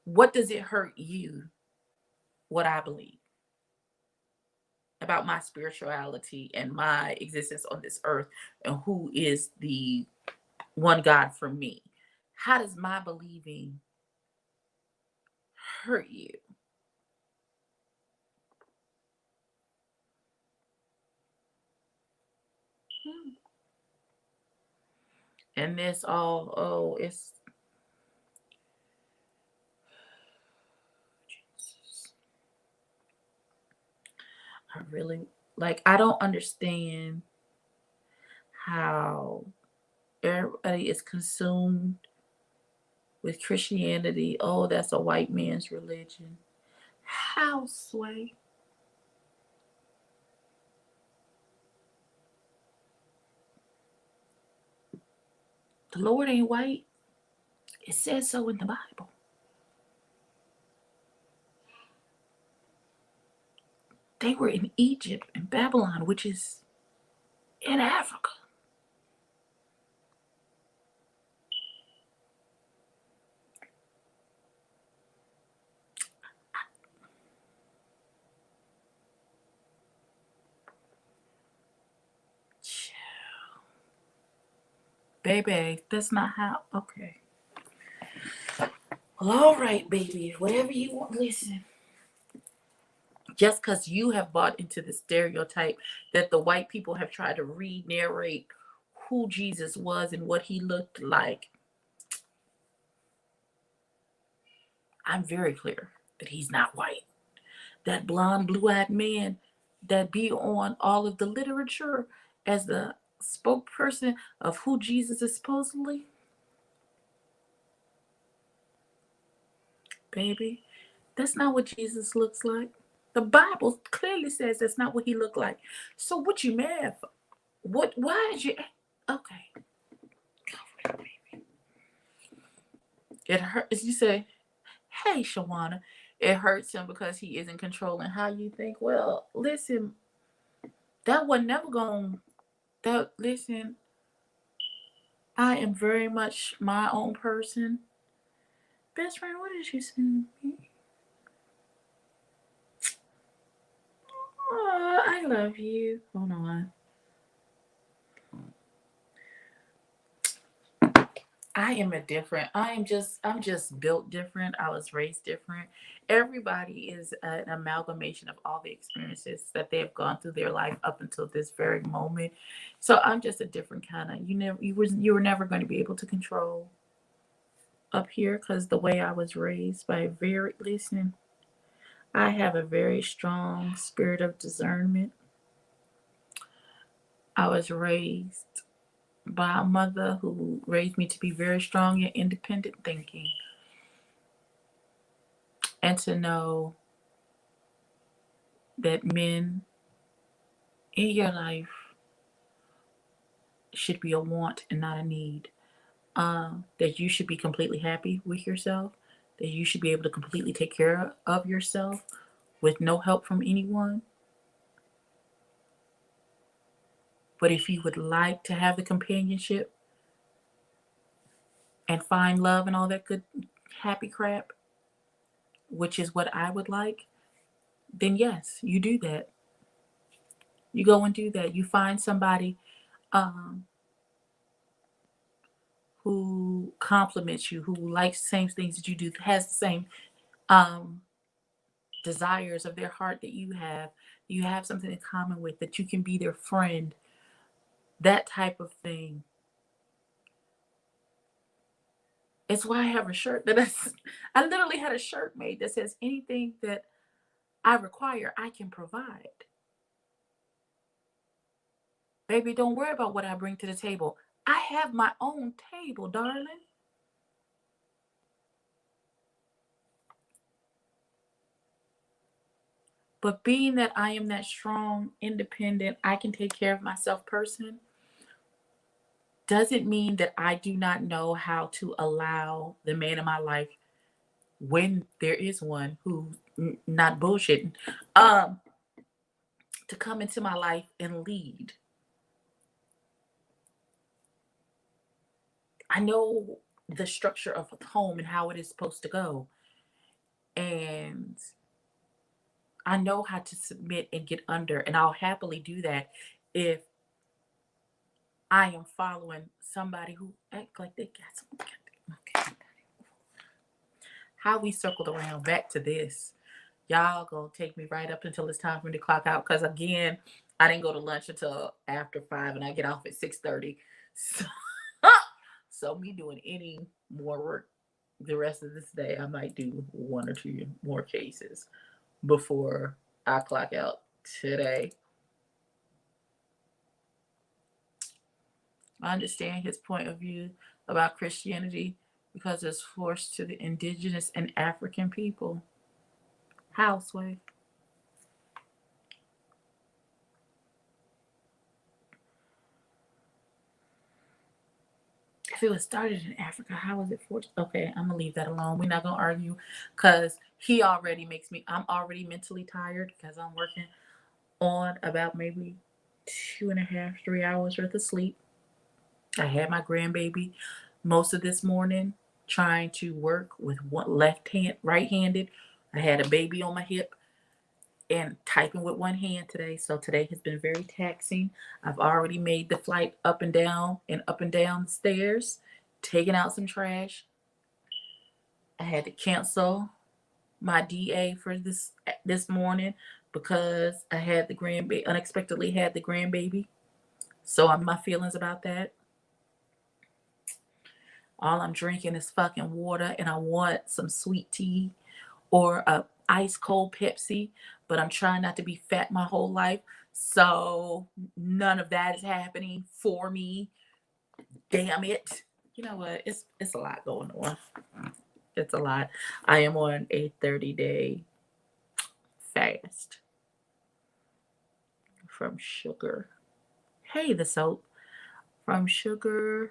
A: what does it hurt you what I believe about my spirituality and my existence on this earth and who is the one God for me? How does my believing hurt you? And this all, oh, it's Jesus. I really I don't understand how everybody is consumed with Christianity. Oh, that's a white man's religion. How, Sway? The Lord ain't white. It says so in the Bible. They were in Egypt and Babylon, which is in Africa. Baby, that's not how. Okay. Well, all right, baby. Whatever you want. Listen. Just because you have bought into the stereotype that the white people have tried to re-narrate who Jesus was and what he looked like, I'm very clear that he's not white. That blonde, blue-eyed man that be on all of the literature as the spokesperson of who Jesus is supposedly, baby, that's not what Jesus looks like. The Bible clearly says that's not what he looked like. So what you mad for? What? Why did you? Okay, it hurts. You say, "Hey, Shawana," it hurts him because he isn't controlling how you think. Well, listen, that was never going. That listen, I am very much my own person. Best friend, what did you send me? Oh, I love you. Hold on. I'm just built different. I was raised different. Everybody is an amalgamation of all the experiences that they have gone through their life up until this very moment. So I'm just a different kind of, you were never going to be able to control up here because the way I was raised by listen, I have a very strong spirit of discernment. I was raised by a mother who raised me to be very strong in independent thinking and to know that men in your life should be a want and not a need. That you should be completely happy with yourself, that you should be able to completely take care of yourself with no help from anyone. But if you would like to have the companionship and find love and all that good, happy crap, which is what I would like, then yes, you do that. You go and do that. You find somebody um, who compliments you, who likes the same things that you do, has the same um, desires of their heart that you have something in common with, that you can be their friend, that type of thing. It's why I have a shirt that I literally had a shirt made that says anything that I require, I can provide. Baby, don't worry about what I bring to the table. I have my own table, darling. But being that I am that strong, independent, I can take care of myself person, doesn't mean that I do not know how to allow the man in my life, when there is one who not bullshitting, um, to come into my life and lead. I know the structure of a home and how it is supposed to go. And I know how to submit and get under, and I'll happily do that if I am following somebody who act like they got some. Okay. How we circled around back to this. Y'all gonna take me right up until it's time for me to clock out. Cause again, I didn't go to lunch until after 5 and I get off at 6:30. So, so me doing any more work the rest of this day, I might do one or two more cases before I clock out today. I understand his point of view about Christianity because it's forced to the indigenous and African people. Houseway. If it was started in Africa, how was it forced? Okay, I'm gonna leave that alone. We're not gonna argue because he already makes me. I'm already mentally tired because I'm working on about maybe 2.5, 3 hours worth of sleep. I had my grandbaby most of this morning trying to work with one left hand, right handed. I had a baby on my hip and typing with one hand today. So today has been very taxing. I've already made the flight up and down the stairs, taking out some trash. I had to cancel my DA for this morning because I had the grandbaby, unexpectedly had the grandbaby. So my feelings about that. All I'm drinking is fucking water, and I want some sweet tea or a ice cold Pepsi, but I'm trying not to be fat my whole life. So none of that is happening for me. Damn it. You know what? It's a lot going on. It's a lot. I am on a 30-day fast from sugar. Hey, the soap. From sugar.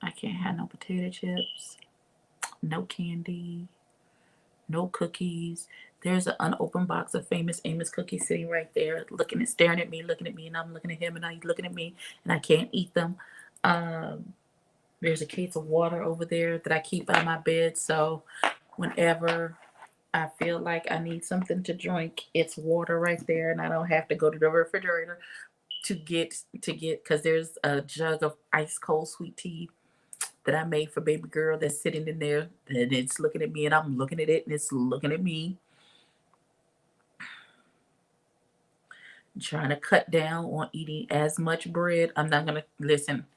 A: I can't have no potato chips, no candy, no cookies. There's an unopened box of Famous Amos cookies sitting right there, staring at me, looking at me, and I'm looking at him, and he's looking at me, and I can't eat them. Um, there's a case of water over there that I keep by my bed, so whenever I feel like I need something to drink, it's water right there, and I don't have to go to the refrigerator to get because there's a jug of ice cold sweet tea that I made for baby girl that's sitting in there, and it's looking at me, and I'm looking at it, and it's looking at me. I'm trying to cut down on eating as much bread. I'm not gonna listen.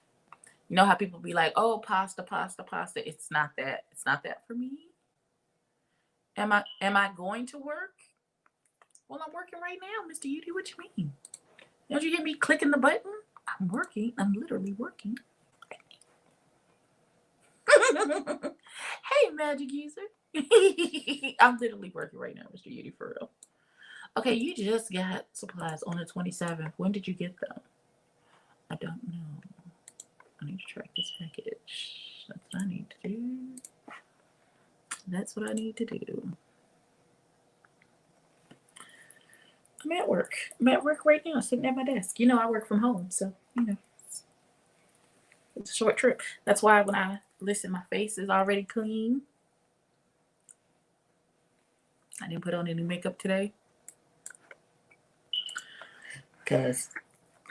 A: You know how people be like, "Oh, pasta, pasta, pasta." It's not that. It's not that for me. Am I going to work? Well, I'm working right now, Mr. Yudi. What you mean? Don't you hear me clicking the button? I'm working. I'm literally working. Hey, Magic User. I'm literally working right now, Mr. Yudi, for real. Okay, you just got supplies on the 27th. When did you get them? I don't know. I need to track this package. That's what I need to do. That's what I need to do. I'm at work. I'm at work right now, sitting at my desk. You know, I work from home, so, it's a short trip. That's why when I listen, my face is already clean. I didn't put on any makeup today. Because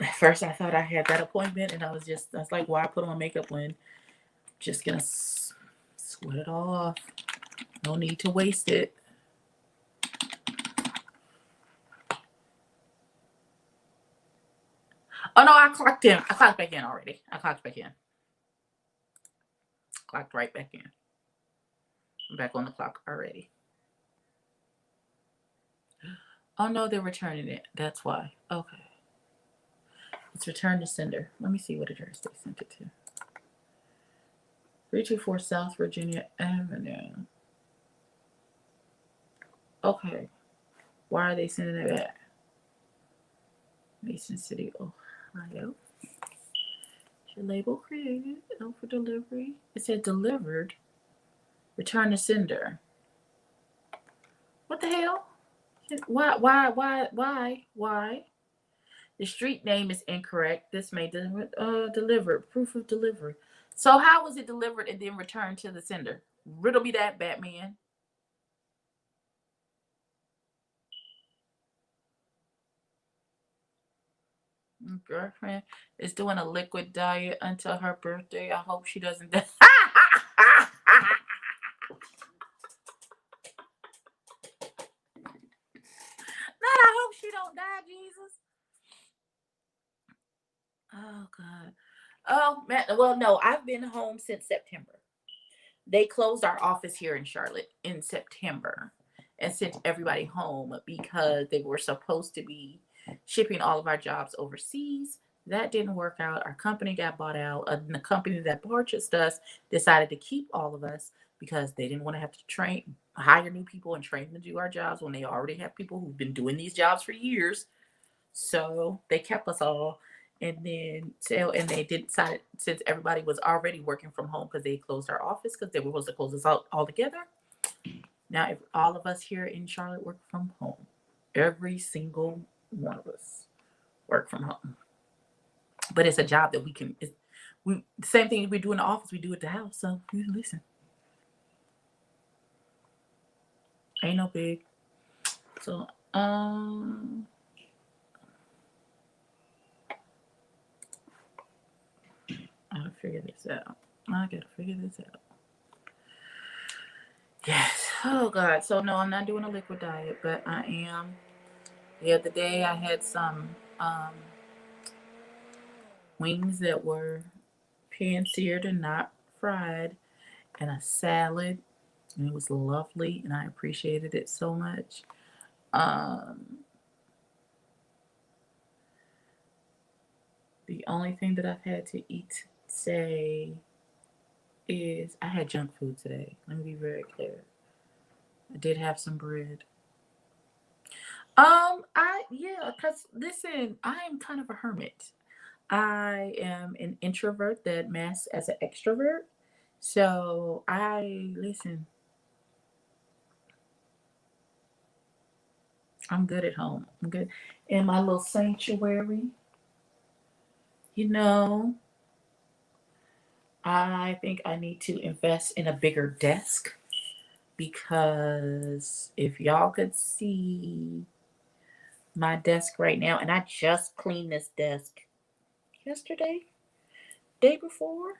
A: at first I thought I had that appointment, and I was like, why put on makeup when I'm just gonna sweat it all off? No need to waste it. Oh no, I clocked in. I clocked back in already. I clocked back in. Clocked right back in. I'm back on the clock already. Oh no, they're returning it. That's why. Okay. It's returned to sender. Let me see what address they sent it to. 324 South Virginia Avenue. Okay. Why are they sending it back? Mason City, Ohio. Your label created. Out for delivery. It said delivered. Return to sender. What the hell? Why? The street name is incorrect. This may deliver proof of delivery. So how was it delivered and then returned to the sender? Riddle me that, Batman. Girlfriend is doing a liquid diet until her birthday. I hope she doesn't die. Not I hope she don't die, Jesus. Oh God. Oh man. Well, no, I've been home since September. They closed our office here in Charlotte in September and sent everybody home because they were supposed to be shipping all of our jobs overseas. That didn't work out. Our company got bought out. And the company that purchased us decided to keep all of us because they didn't want to have to hire new people and train them to do our jobs when they already have people who've been doing these jobs for years. So they kept us all. And they decided, since everybody was already working from home because they closed our office because they were supposed to close us out altogether. Now if all of us here in Charlotte work from home. Every single one of us work from home. But it's a job that we the same thing we do in the office, we do at the house. So you listen. Ain't no big. So I gotta figure this out. Yes. Oh God. So no, I'm not doing a liquid diet, but I am. The other day I had some wings that were pan seared and not fried, and a salad, and it was lovely, and I appreciated it so much. Um, the only thing that I've had to eat today is I had junk food today. Let me be very clear. I did have some bread. Cause listen, I am kind of a hermit. I am an introvert that masks as an extrovert. So I listen. I'm good at home. I'm good in my little sanctuary. You know, I think I need to invest in a bigger desk because if y'all could see my desk right now, and I just cleaned this desk yesterday, day before.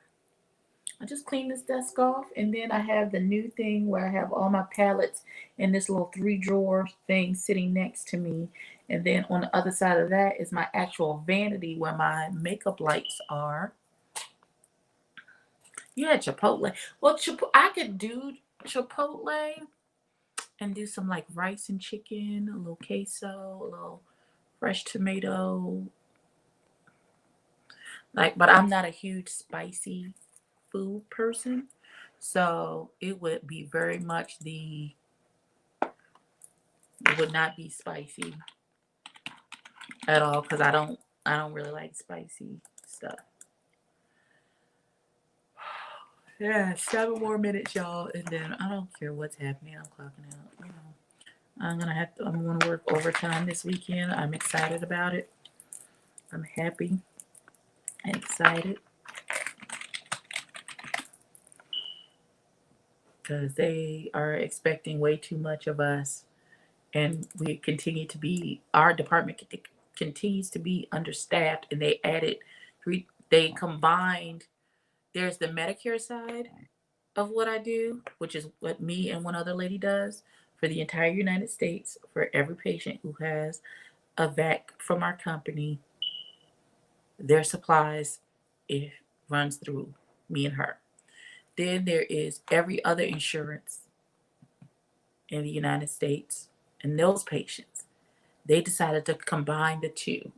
A: I just cleaned this desk off, and then I have the new thing where I have all my palettes in this little 3 drawer thing sitting next to me. And then on the other side of that is my actual vanity where my makeup lights are. You had Chipotle. Well, I could do Chipotle and do some like rice and chicken, a little queso, a little fresh tomato. Like, but I'm not a huge spicy food person. So it would be very much it would not be spicy at all because I don't really like spicy stuff. Yeah, 7 more minutes, y'all, and then I don't care what's happening. I'm clocking out. I'm gonna work overtime this weekend. I'm excited about it. I'm happy and excited because they are expecting way too much of us, and our department continues to be understaffed, and they combined. There's the Medicare side of what I do, which is what me and one other lady does for the entire United States for every patient who has a VAC from our company. Their supplies, it runs through me and her. Then there is every other insurance in the United States, and those patients, they decided to combine the two.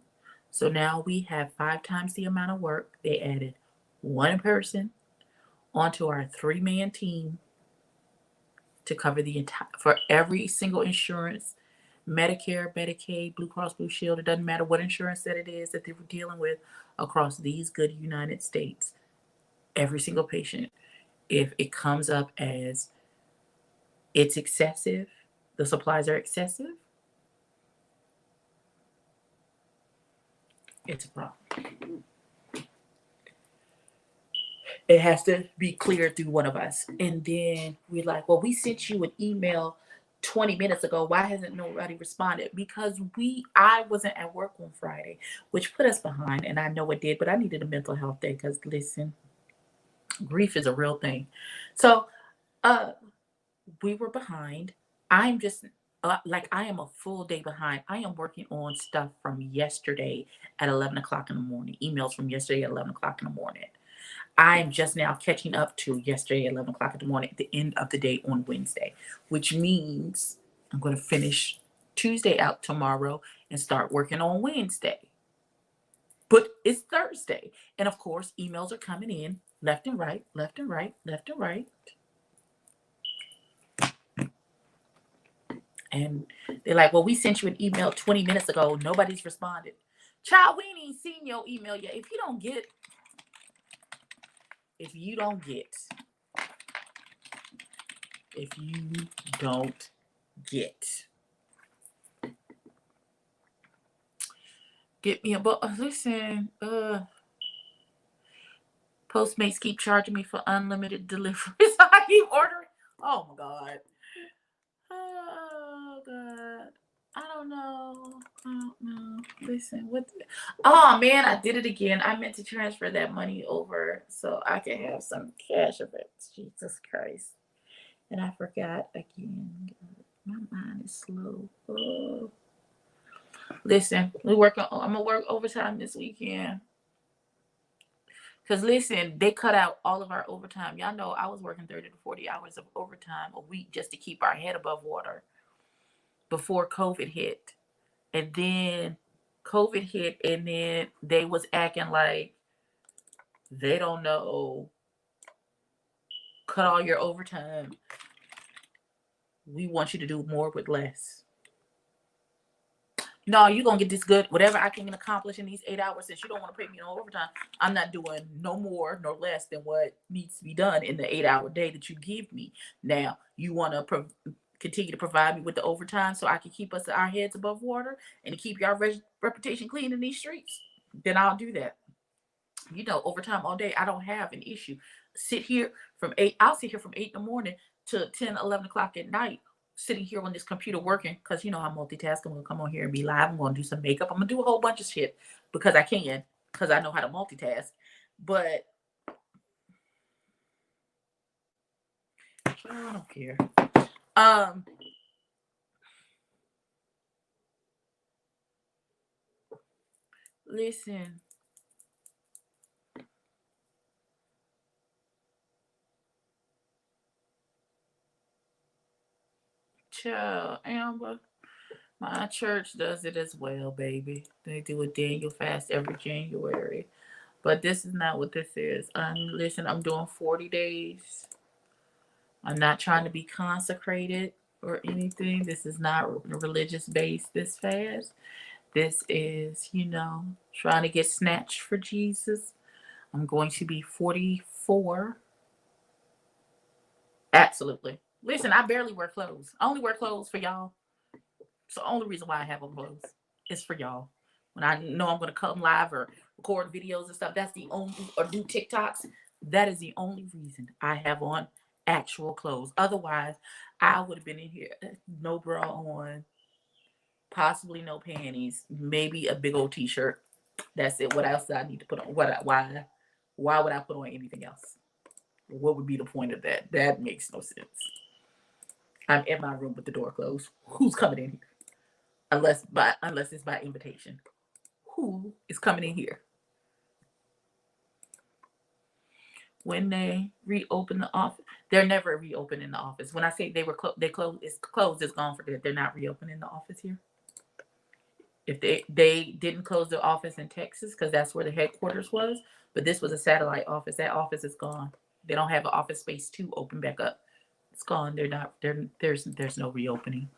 A: So now we have 5 times the amount of work. They added one person onto our 3-man team to cover the entire for every single insurance, Medicare, Medicaid, Blue Cross Blue Shield. It doesn't matter what insurance that it is that they were dealing with across these good United States. Every single patient, if it comes up as it's excessive, the supplies are excessive, it's a problem. It has to be cleared through one of us. And then we're like, well, we sent you an email 20 minutes ago. Why hasn't nobody responded? Because I wasn't at work on Friday, which put us behind. And I know it did, but I needed a mental health day because listen, grief is a real thing. So uh we were behind. I'm just like I am a full day behind. I am working on stuff from yesterday at 11 o'clock in the morning, emails from yesterday at 11 o'clock in the morning. I am just now catching up to yesterday at 11 o'clock in the morning at the end of the day on Wednesday, which means I'm going to finish Tuesday out tomorrow and start working on Wednesday. But it's Thursday. And of course, emails are coming in left and right, left and right, left and right. And they're like, well, we sent you an email 20 minutes ago. Nobody's responded. Child, we ain't even seen your email yet. If you don't get, if you don't get, get me a book. Listen, Postmates keep charging me for unlimited deliveries. I keep ordering. Oh my God. Oh God. I don't know. I don't know. Listen, oh man, I did it again. I meant to transfer that money over so I can have some cash of it. Jesus Christ. And I forgot again. My mind is slow. Oh. Listen, I'm gonna work overtime this weekend. Cause listen, they cut out all of our overtime. Y'all know I was working 30 to 40 hours of overtime a week just to keep our head above water before COVID hit. And then COVID hit, and then they was acting like they don't know. Cut all your overtime. We want you to do more with less. No, you're gonna get this good. Whatever I can accomplish in these 8 hours, since you don't want to pay me no overtime, I'm not doing no more nor less than what needs to be done in the 8 hour day that you give me. Now, you want to continue to provide me with the overtime so I can keep us our heads above water and to keep your reputation clean in these streets. Then I'll do that. You know, overtime all day, I don't have an issue. I'll sit here from 8 in the morning to 10, 11 o'clock at night, sitting here on this computer working, because you know I'm multitasking. I'm gonna come on here and be live. I'm gonna do some makeup. I'm gonna do a whole bunch of shit because I can, because I know how to multitask. But I don't care. Listen. Child, Amber. My church does it as well, baby. They do a Daniel fast every January. But this is not what this is. Listen, I'm doing 40 days. I'm not trying to be consecrated or anything. This is not religious based, this fast. This is, trying to get snatched for Jesus. I'm going to be 44. Absolutely. Listen, I barely wear clothes. I only wear clothes for y'all. So the only reason why I have on clothes is for y'all. When I know I'm going to come live or record videos and stuff, that's the only, or do TikToks, that is the only reason I have on actual clothes. Otherwise, I would have been in here, no bra on, possibly no panties, maybe a big old t-shirt. That's it. What else do I need to put on? Why would I put on anything else? What would be the point of that? That makes no sense. I'm in my room with the door closed. Who's coming in here? Unless it's by invitation. Who is coming in here? When they reopen the office, they're never reopening the office. When I say they closed, it's closed. It's gone for good. They're not reopening the office here. If they didn't close the office in Texas because that's where the headquarters was, but this was a satellite office. That office is gone. They don't have an office space to open back up. It's gone. They're not. There's no reopening.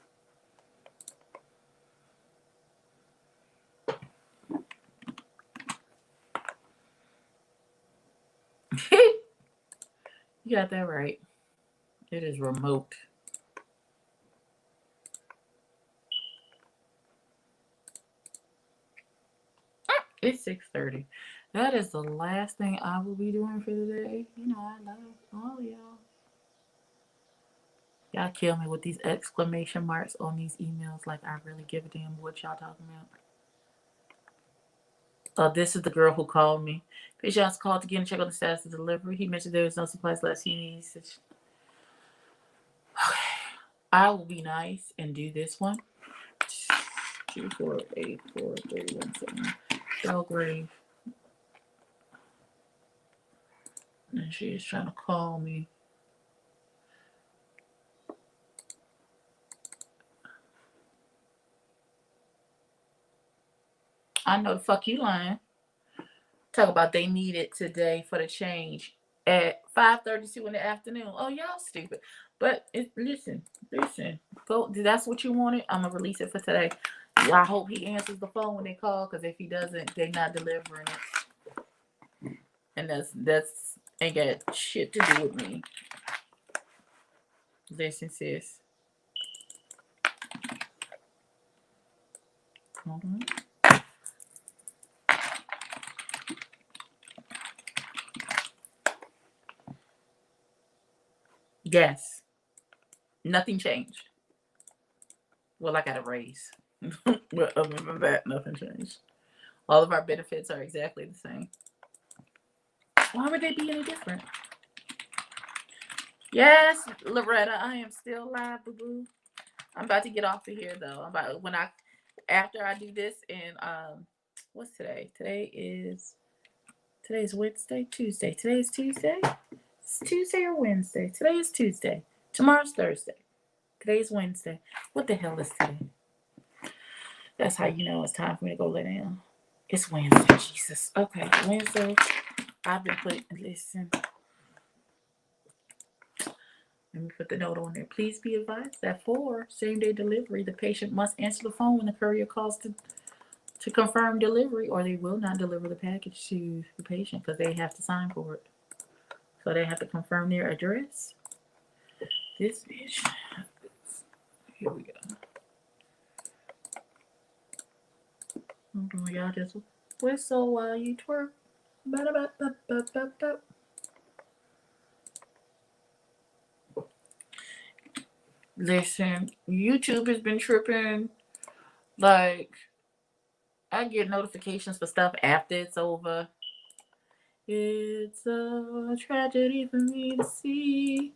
A: You got that right. It is remote. It's 6:30. That is the last thing I will be doing for the day. I love all y'all. Y'all kill me with these exclamation marks on these emails like I really give a damn what y'all talking about. This is the girl who called me. Patient has called again to check on the status of delivery. He mentioned there was no supplies left. He needs to... Okay. I will be nice and do this one. 2484317. Belgrave. And she is trying to call me. I know the fuck you lying. Talk about they need it today for the change at 5:32 in the afternoon. Oh, y'all stupid. But listen. Go. That's what you wanted. I'm gonna release it for today. I hope he answers the phone when they call, because if he doesn't, they're not delivering it. And that's ain't got shit to do with me. Listen, sis. Mm-hmm. Yes. Nothing changed. Well, I got a raise. But other than that, nothing changed. All of our benefits are exactly the same. Why would they be any different? Yes, Loretta, I am still live, boo boo. I'm about to get off of here though. I'm about when I after I do this and what's today? Today's Wednesday, Tuesday. Today's Tuesday. It's Tuesday or Wednesday. Today is Tuesday. Tomorrow's Thursday. Today's Wednesday. What the hell is today? That's how you know it's time for me to go lay down. It's Wednesday, Jesus. Okay, Wednesday. I've been putting. Listen. Let me put the note on there. Please be advised that for same-day delivery, the patient must answer the phone when the courier calls to confirm delivery, or they will not deliver the package to the patient because they have to sign for it. So they have to confirm their address. This bitch. Here we go. Hold on, y'all. Just whistle while you twerk. Listen, YouTube has been tripping. Like, I get notifications for stuff after it's over. It's a tragedy for me to see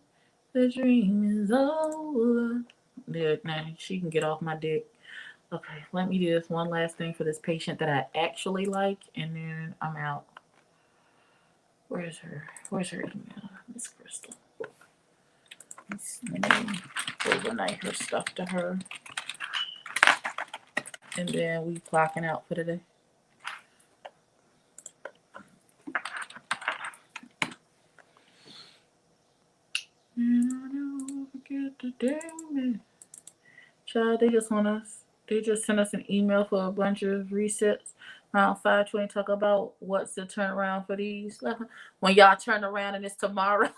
A: the dream is over. Yeah, nah, she can get off my dick. Okay, let me do this one last thing for this patient that I actually like, and then I'm out. Where's her email? Miss Crystal. Let me overnight her stuff to her. And then we clocking out for today. And I never forget the day we met. Child, they just sent us an email for a bunch of resets around 5:20. Talk about what's the turnaround for these. When y'all turn around and it's tomorrow.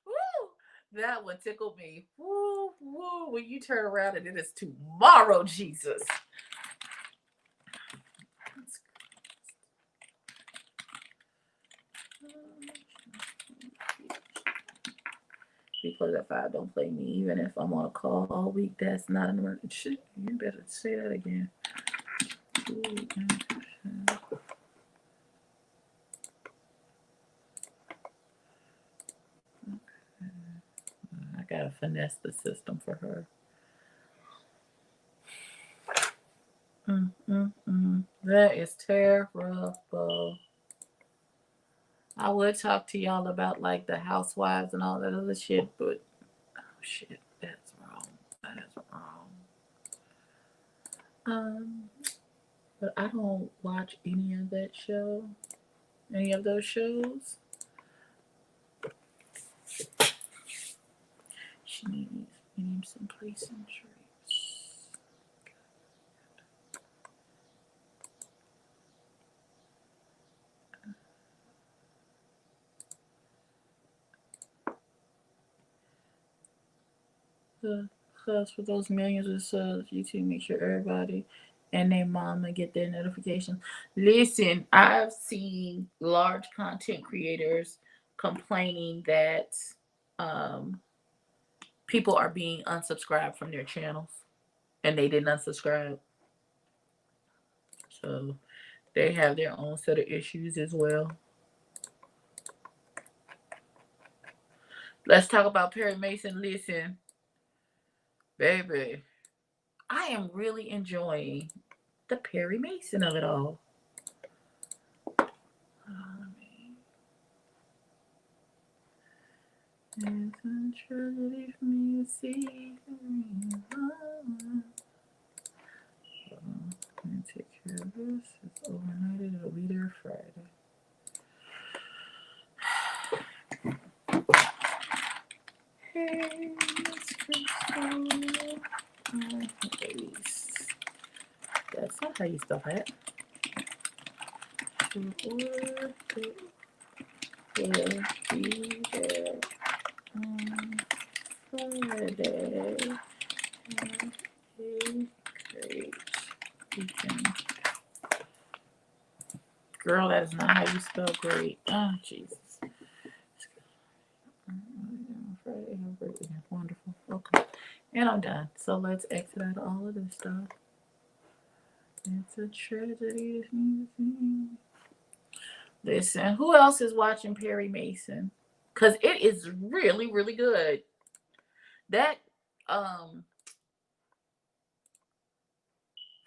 A: Woo, that one tickled me. Woo, woo. When you turn around and it is tomorrow, Jesus. Because if I don't play me, even if I'm on a call all week, that's not an emergency. You better say that again. I gotta finesse the system for her. That is terrible. I would talk to y'all about like the housewives and all that other shit, but oh shit, that's wrong. That is wrong. But I don't watch any of that show, any of those shows. She needs some place and treats. Because for those millions of subs, YouTube make sure everybody and their mama get their notifications. Listen, I've seen large content creators complaining that people are being unsubscribed from their channels and they didn't unsubscribe. So they have their own set of issues as well. Let's talk about Perry Mason. Listen, baby, I am really enjoying the Perry Mason of it all. It's a tragedy for me to see. Let me take care of this. It's overnighted. It'll be there Friday. Hey, Miss Crystal. That's not how you spell that. Will be there on Friday. Have a great weekend. Girl, that is not how you spell great. Oh, Jesus. Friday, have a great weekend. Wonderful. Okay. And I'm done. So let's exit out all of this stuff. It's a tragedy. Listen, who else is watching Perry Mason? Because it is really, really good. That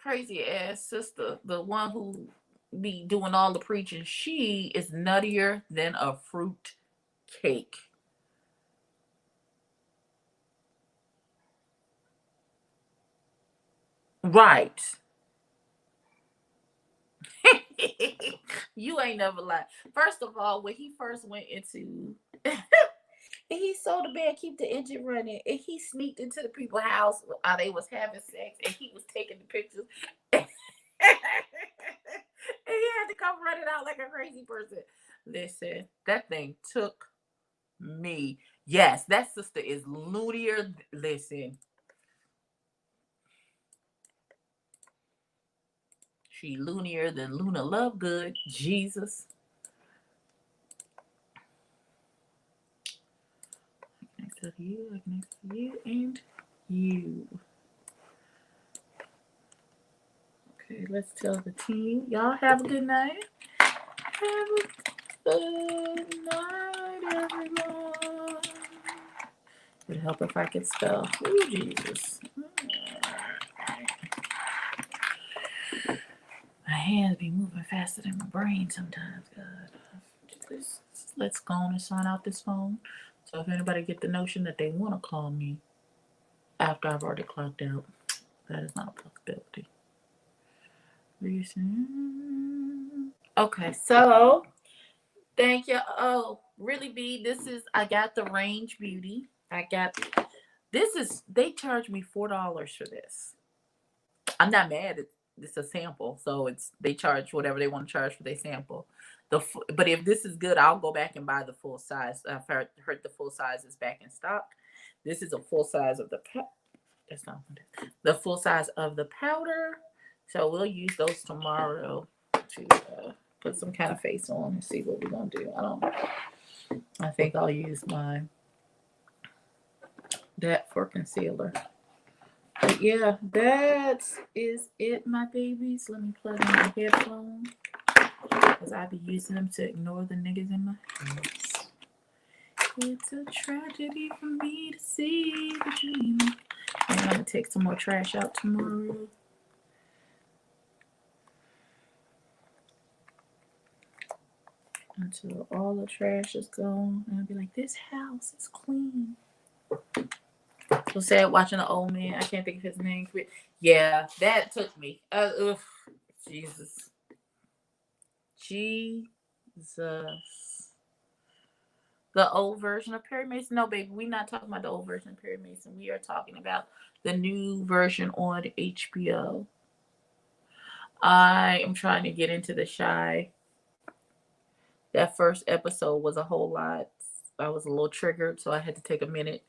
A: crazy ass sister, the one who be doing all the preaching, she is nuttier than a fruit cake. Right. You ain't never lied. First of all, when he first went into he sold the bed, keep the engine running, and he sneaked into the people's house while they was having sex, and he was taking the pictures. And he had to come running out like a crazy person. Listen, that thing took me. Yes, that sister is loonier. Listen, she loonier than Luna Lovegood. Jesus. Next to you, next to you, and you. Okay, let's tell the team. Y'all have a good night. Have a good night, everyone. It'd help if I could spell. Oh, Jesus. My hands be moving faster than my brain sometimes, God. Let's go on and sign out this phone. So if anybody get the notion that they want to call me after I've already clocked out, that is not a possibility. Listen. Okay, so thank you. Oh, really, B? I got the Range Beauty. They charged me $4 for this. I'm not mad. It's a sample, so they charge whatever they want to charge for their sample. But if this is good, I'll go back and buy the full size. I've heard the full size is back in stock. This is a full size of that's not what it is. The full size of the powder. So we'll use those tomorrow to put some kind of face on and see what we're gonna do. I think I'll use that for concealer. But yeah, that is it, my babies. Let me plug in my headphones because I be using them to ignore the niggas in my house. It's a tragedy for me to see the dream. And I'm gonna take some more trash out tomorrow. Until all the trash is gone, and I'll be like, this house is clean. So sad watching the old man. I can't think of his name. Yeah, that took me. Jesus. The old version of Perry Mason. No, baby, we're not talking about the old version of Perry Mason. We are talking about the new version on HBO. I am trying to get into The Chi. That first episode was a whole lot. I was a little triggered, so I had to take a minute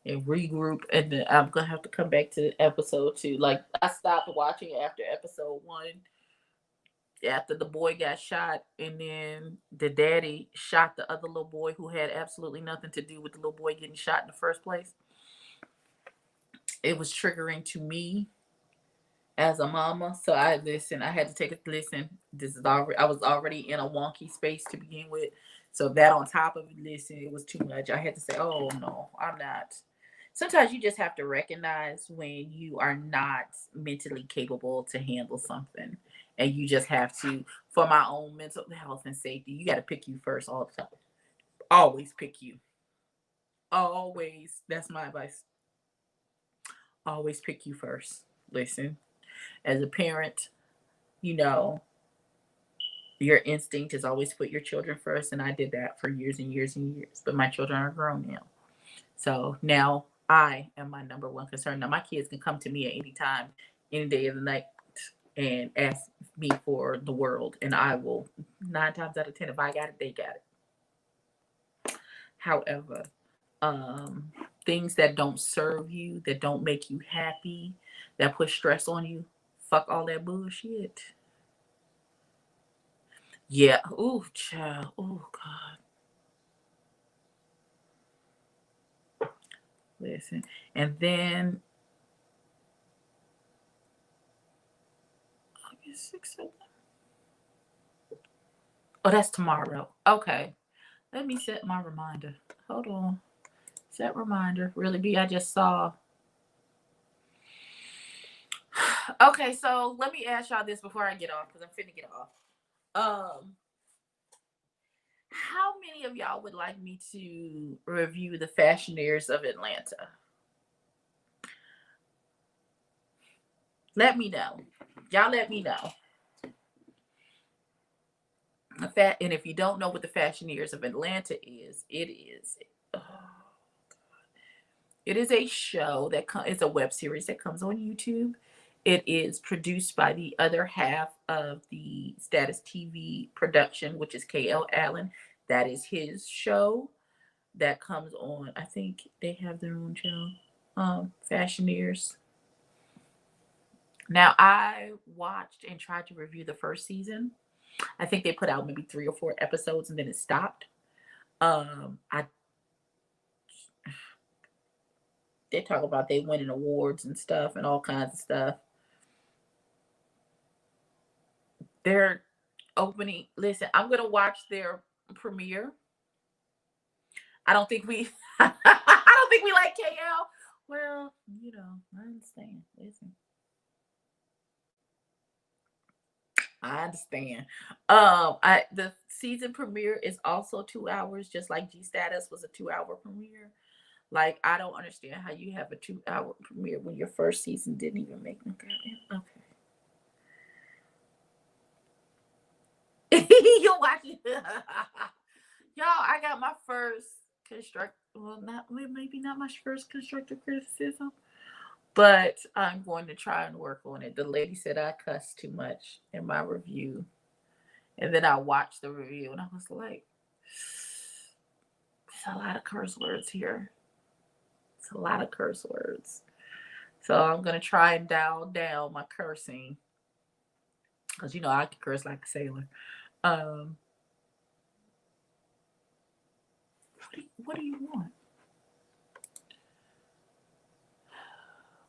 A: and regroup, and then I'm gonna have to come back to episode 2. Like, I stopped watching after episode 1, after the boy got shot, and then the daddy shot the other little boy who had absolutely nothing to do with the little boy getting shot in the first place. It was triggering to me as a mama, so I had to take a listen. I was already in a wonky space to begin with, so that on top of it, listen, it was too much. I had to say, oh no, I'm not. Sometimes you just have to recognize when you are not mentally capable to handle something, and you just have to, for my own mental health and safety, you got to pick you first all the time. Always pick you. Always. That's my advice. Always pick you first. Listen, as a parent, you know, your instinct is always put your children first, and I did that for years and years and years. But my children are grown now, so now I am my number one concern. Now my kids can come to me at any time, any day of the night, and ask me for the world, and I will 9 times out of 10, if I got it, they got it. However, things that don't serve you, that don't make you happy, that put stress on you, fuck all that bullshit. Yeah. Oh, child. Oh, God. Listen. And then Oh, that's tomorrow. Okay. Let me set my reminder. Hold on. Set reminder. Really be, I just saw. Okay, so let me ask y'all this before I get off, because I'm finna get off. How many of y'all would like me to review the Fashioneers of Atlanta? Let me know. Y'all let me know. And if you don't know what the Fashioneers of Atlanta is, it is a show that it's a web series that comes on YouTube. It is produced by the other half of the Status TV production, which is KL Allen. That is his show that comes on. I think they have their own channel, Fashioneers. Now, I watched and tried to review the first season. I think they put out maybe 3 or 4 episodes and then it stopped. They talk about they winning awards and stuff and all kinds of stuff. They're opening. Listen, I'm gonna watch their premiere. I don't think we I don't think we like KL. Well, you know, I understand. Listen. I understand. The season premiere is also 2 hours, just like G Status was a 2-hour premiere. Like, I don't understand how you have a 2-hour premiere when your first season didn't even make no goddamn. Okay. You'll watch it. Y'all, I got my first maybe not my first constructive criticism, but I'm going to try and work on it. The lady said I cussed too much in my review. And then I watched the review and I was like, there's a lot of curse words here. It's a lot of curse words. So I'm going to try and dial down my cursing. Because, you know, I can curse like a sailor. What do you want?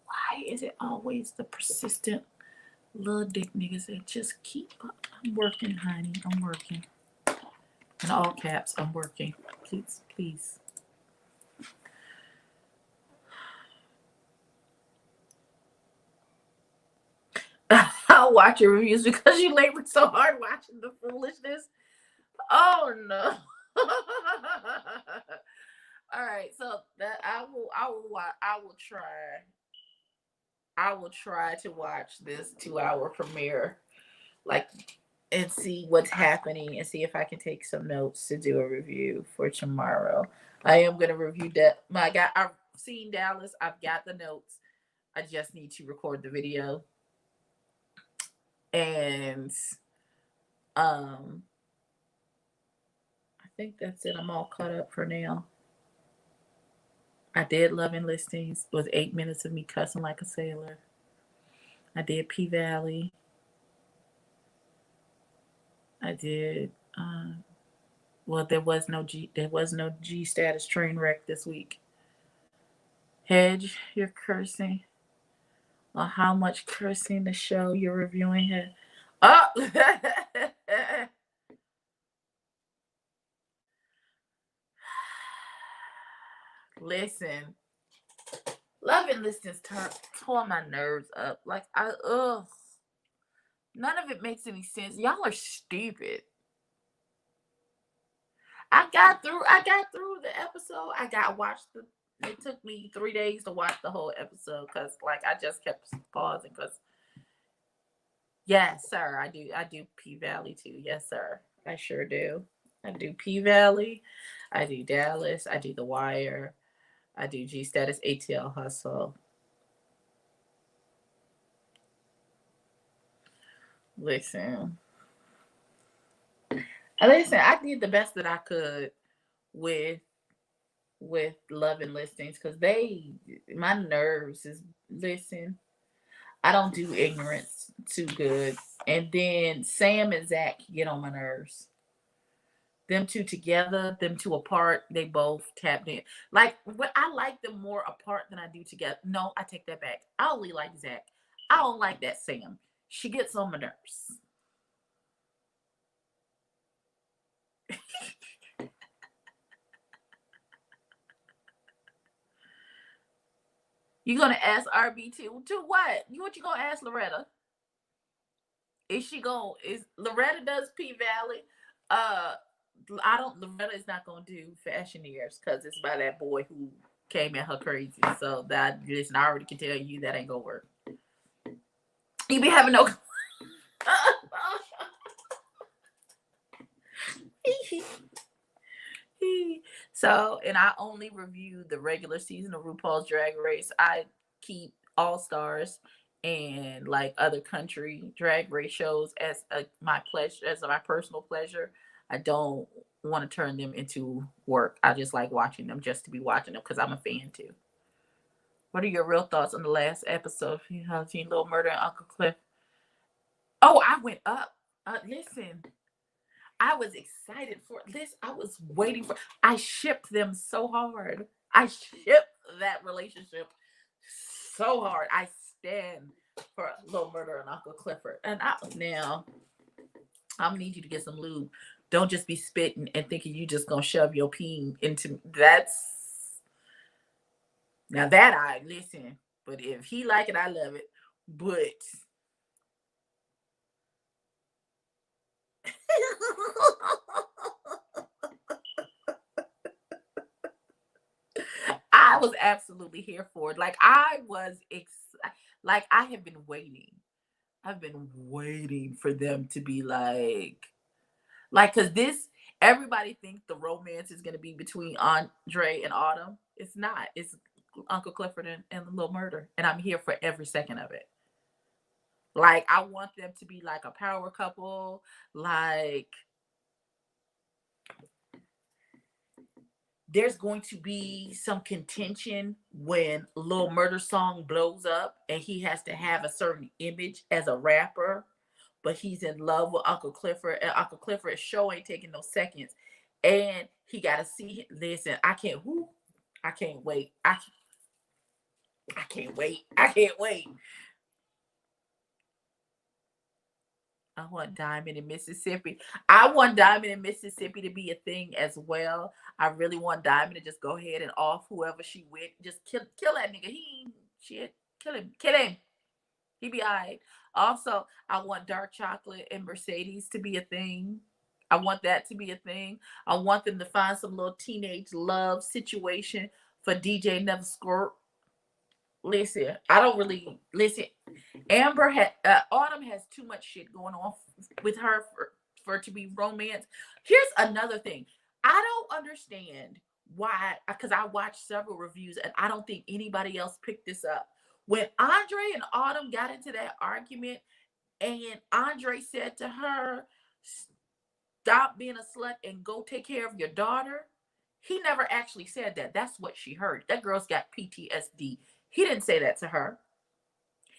A: Why is it always the persistent little dick niggas that just keep up? I'm working, honey. I'm working. In all caps, I'm working. Please, please. I'll watch your reviews because you labored so hard watching the foolishness. Oh no. All right, so that I will try to watch this 2-hour premiere, like, and see what's happening and see if I can take some notes to do a review for tomorrow. I am gonna review that. I've seen Dallas. I've got the notes. I just need to record the video. And I think that's it. I'm all caught up for now. I did Loving Listings. It was 8 minutes of me cussing like a sailor. I did P-Valley. I did well, there was no G Status train wreck this week. Hedge, you're cursing. Well, how much cursing the show you're reviewing had. Oh listen. Loving Listings tore my nerves up. Like, none of it makes any sense. Y'all are stupid. I got through the episode. It took me 3 days to watch the whole episode because, like, I just kept pausing because, yes, sir, I do P-Valley too. Yes, sir, I sure do. I do P-Valley. I do Dallas. I do The Wire. I do G Status, ATL Hustle. Listen, I did the best that I could with Loving Listings because my nerves is, listen, I don't do ignorance too good. And then Sam and Zach get on my nerves. Them two together, them two apart, they both tapped in. Like, I like them more apart than I do together. No, I take that back. I only like Zach. I don't like that Sam. She gets on my nerves. You gonna ask RB to what? What you gonna ask Loretta? Is Loretta does P Valley? Loretta is not gonna do Fashioneers because it's by that boy who came at her crazy. So that, listen, I already can tell you that ain't gonna work. You be having no. So, and I only review the regular season of RuPaul's Drag Race. I keep All Stars and like other country drag race shows as my pleasure, as my personal pleasure. I don't want to turn them into work. I just like watching them just to be watching them because I'm a fan too. What are your real thoughts on the last episode of Teen Little Murder and Uncle Cliff? Oh, I went up. Listen, I was excited for this. I was waiting for. I shipped them so hard. I shipped that relationship so hard. I stand for Little Murder and Uncle Clifford. And now I'm gonna need you to get some lube. Don't just be spitting and thinking you just gonna shove your peen into. That's now that I listen. But if he like it, I love it. But I was absolutely here for it. Like I was like I have been waiting. I've been waiting for them to be like cuz this everybody thinks the romance is going to be between Andre and Autumn. It's not. It's Uncle Clifford and the Little Murder, and I'm here for every second of it. Like I want them to be like a power couple, like there's going to be some contention when Lil Murder song blows up and he has to have a certain image as a rapper, but he's in love with Uncle Clifford, and Uncle Clifford's show ain't taking no seconds. And he got to see, listen, I can't wait. I can't wait. I can't wait. I want Diamond in Mississippi. I want Diamond in Mississippi to be a thing as well. I really want Diamond to just go ahead and off whoever she with. Just kill that nigga. He ain't shit. Kill him. Kill him. He be all right. Also, I want Dark Chocolate and Mercedes to be a thing. I want that to be a thing. I want them to find some little teenage love situation for DJ Never Squirt. Listen, I don't really listen. Amber had Autumn has too much shit going on with her for it to be romance. Here's another thing. I don't understand why, because I watched several reviews and I don't think anybody else picked this up. When Andre and Autumn got into that argument, and Andre said to her, "Stop being a slut and go take care of your daughter." He never actually said that. That's what she heard. That girl's got PTSD. He didn't say that to her.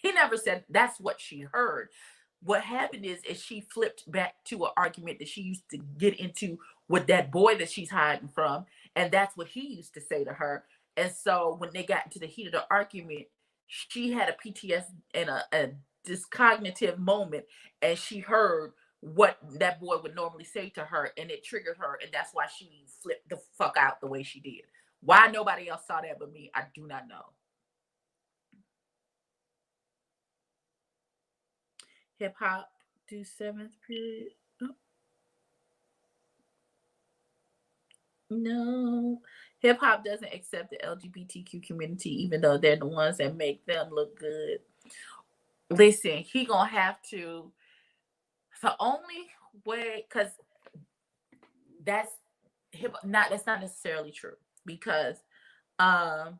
A: He never said that's what she heard. What happened is she flipped back to an argument that she used to get into with that boy that she's hiding from, and that's what he used to say to her. And so when they got into the heat of the argument, she had a PTS and a discognitive moment, and she heard what that boy would normally say to her, and it triggered her, and that's why she flipped the fuck out the way she did. Why nobody else saw that but me, I do not know. Hip hop do seventh period. Oh, no, hip hop doesn't accept the LGBTQ community, even though they're the ones that make them look good. Listen, he gonna have to. The only way, because that's hip. Not that's not necessarily true because um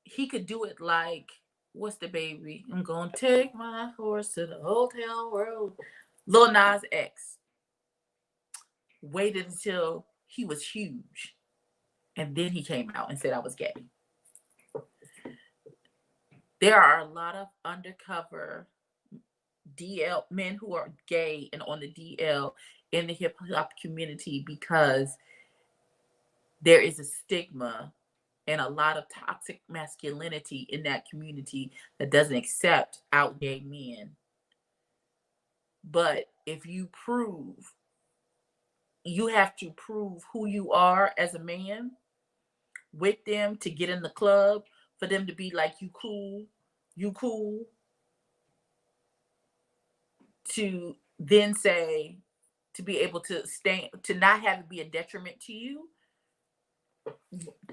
A: he could do it like what's the baby? I'm gonna take my horse to the old town road. Lil Nas X waited until he was huge, and then he came out and said I was gay. There are a lot of undercover DL men who are gay and on the DL in the hip hop community because there is a stigma and a lot of toxic masculinity in that community that doesn't accept out gay men. But if you have to prove who you are as a man with them to get in the club, for them to be like, you cool, to then say, to be able to stay, to not have it be a detriment to you.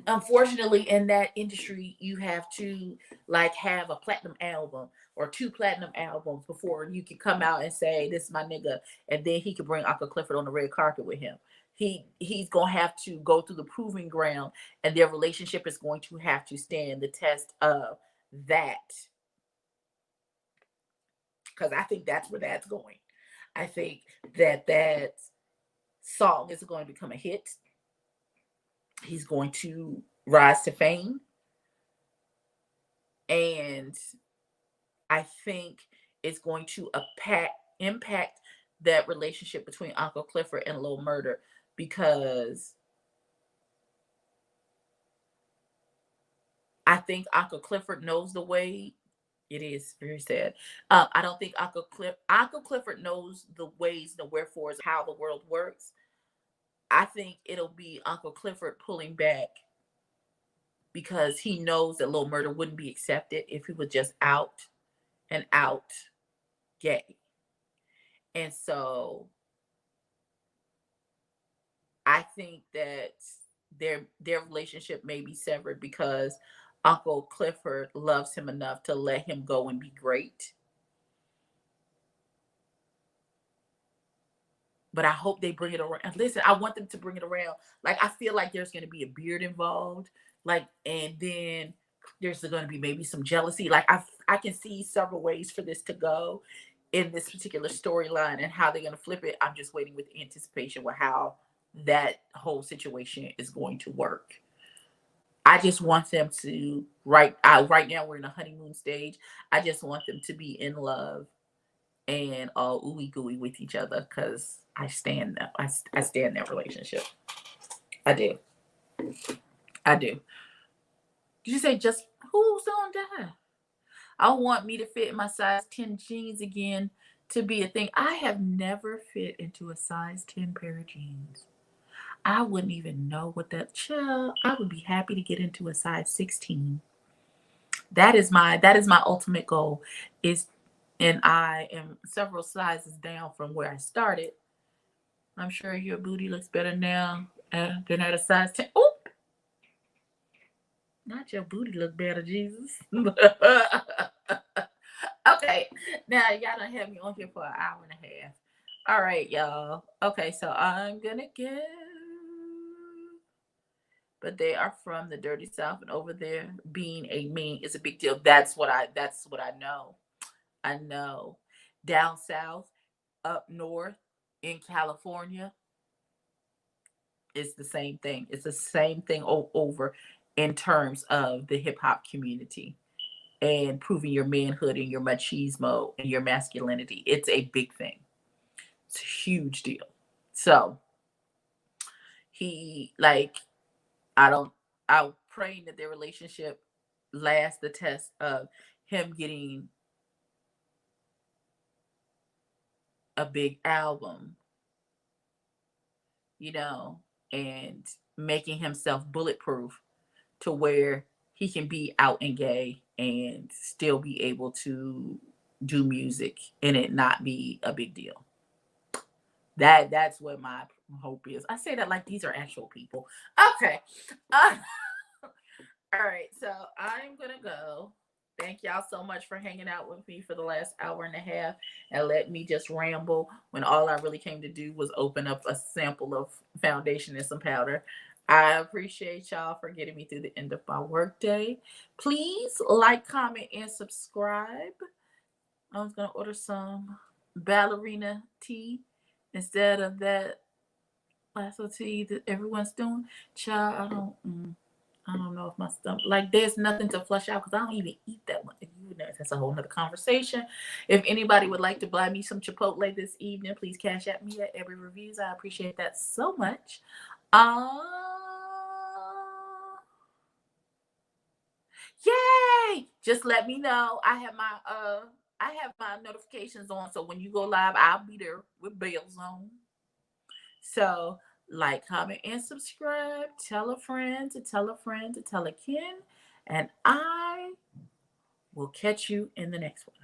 A: Unfortunately, in that industry, you have to like have a platinum album or 2 platinum albums before you can come out and say, this is my nigga, and then he can bring Uncle Clifford on the red carpet with him. He's gonna have to go through the proving ground, and their relationship is going to have to stand the test of that. Because I think that's where that's going. I think that song is going to become a hit. He's going to rise to fame. And I think it's going to impact that relationship between Uncle Clifford and Lil Murda, because I think Uncle Clifford knows the way. It is very sad. I don't think Uncle Clifford knows the ways, the wherefores, how the world works. I think it'll be Uncle Clifford pulling back because he knows that Lil Murda wouldn't be accepted if he was just out and out gay. And so I think that their relationship may be severed because Uncle Clifford loves him enough to let him go and be great. But I hope they bring it around. Listen, I want them to bring it around. Like, I feel like there's going to be a beard involved. Like, and then there's going to be maybe some jealousy. Like, I can see several ways for this to go in this particular storyline, and how they're going to flip it. I'm just waiting with anticipation with how that whole situation is going to work. I just want them to right now we're in a honeymoon stage. I just want them to be in love and all ooey gooey with each other, because I stand that relationship. I do. Did you say just who's gonna die? I want me to fit in my size 10 jeans again to be a thing. I have never fit into a size 10 pair of jeans. I wouldn't even know what that child. I would be happy to get into a size 16. That is my ultimate goal. And I am several sizes down from where I started. I'm sure your booty looks better now than at a size 10. Oh, not your booty look better, Jesus. Okay, now y'all done have me on here for an hour and a half. All right, y'all. Okay, so I'm gonna go. But they are from the dirty South, and over there, being a man is a big deal. That's what I know. I know. Down south, up north in California, it's the same thing. It's the same thing over in terms of the hip hop community and proving your manhood and your machismo and your masculinity. It's a big thing. It's a huge deal. So he like I'm praying that their relationship lasts the test of him getting a big album, you know, and making himself bulletproof to where he can be out and gay and still be able to do music and it not be a big deal. That's what my hope is. I say that like these are actual people. Okay. Uh, all right. So I'm gonna go. Thank y'all so much for hanging out with me for the last hour and a half and let me just ramble when all I really came to do was open up a sample of foundation and some powder. I appreciate y'all for getting me through the end of my workday. Please like, comment, and subscribe. I was gonna order some ballerina tea instead of that lasso tea that everyone's doing. Child, I don't know if my stomach, like, there's nothing to flush out because I don't even eat that much. That's a whole nother conversation. If anybody would like to buy me some Chipotle this evening, please cash at me at Every Reviews. I appreciate that so much. Yay! Just let me know. I have my notifications on, so when you go live, I'll be there with bells on. So like, comment, and subscribe. Tell a friend to tell a friend to tell a kin. And I will catch you in the next one.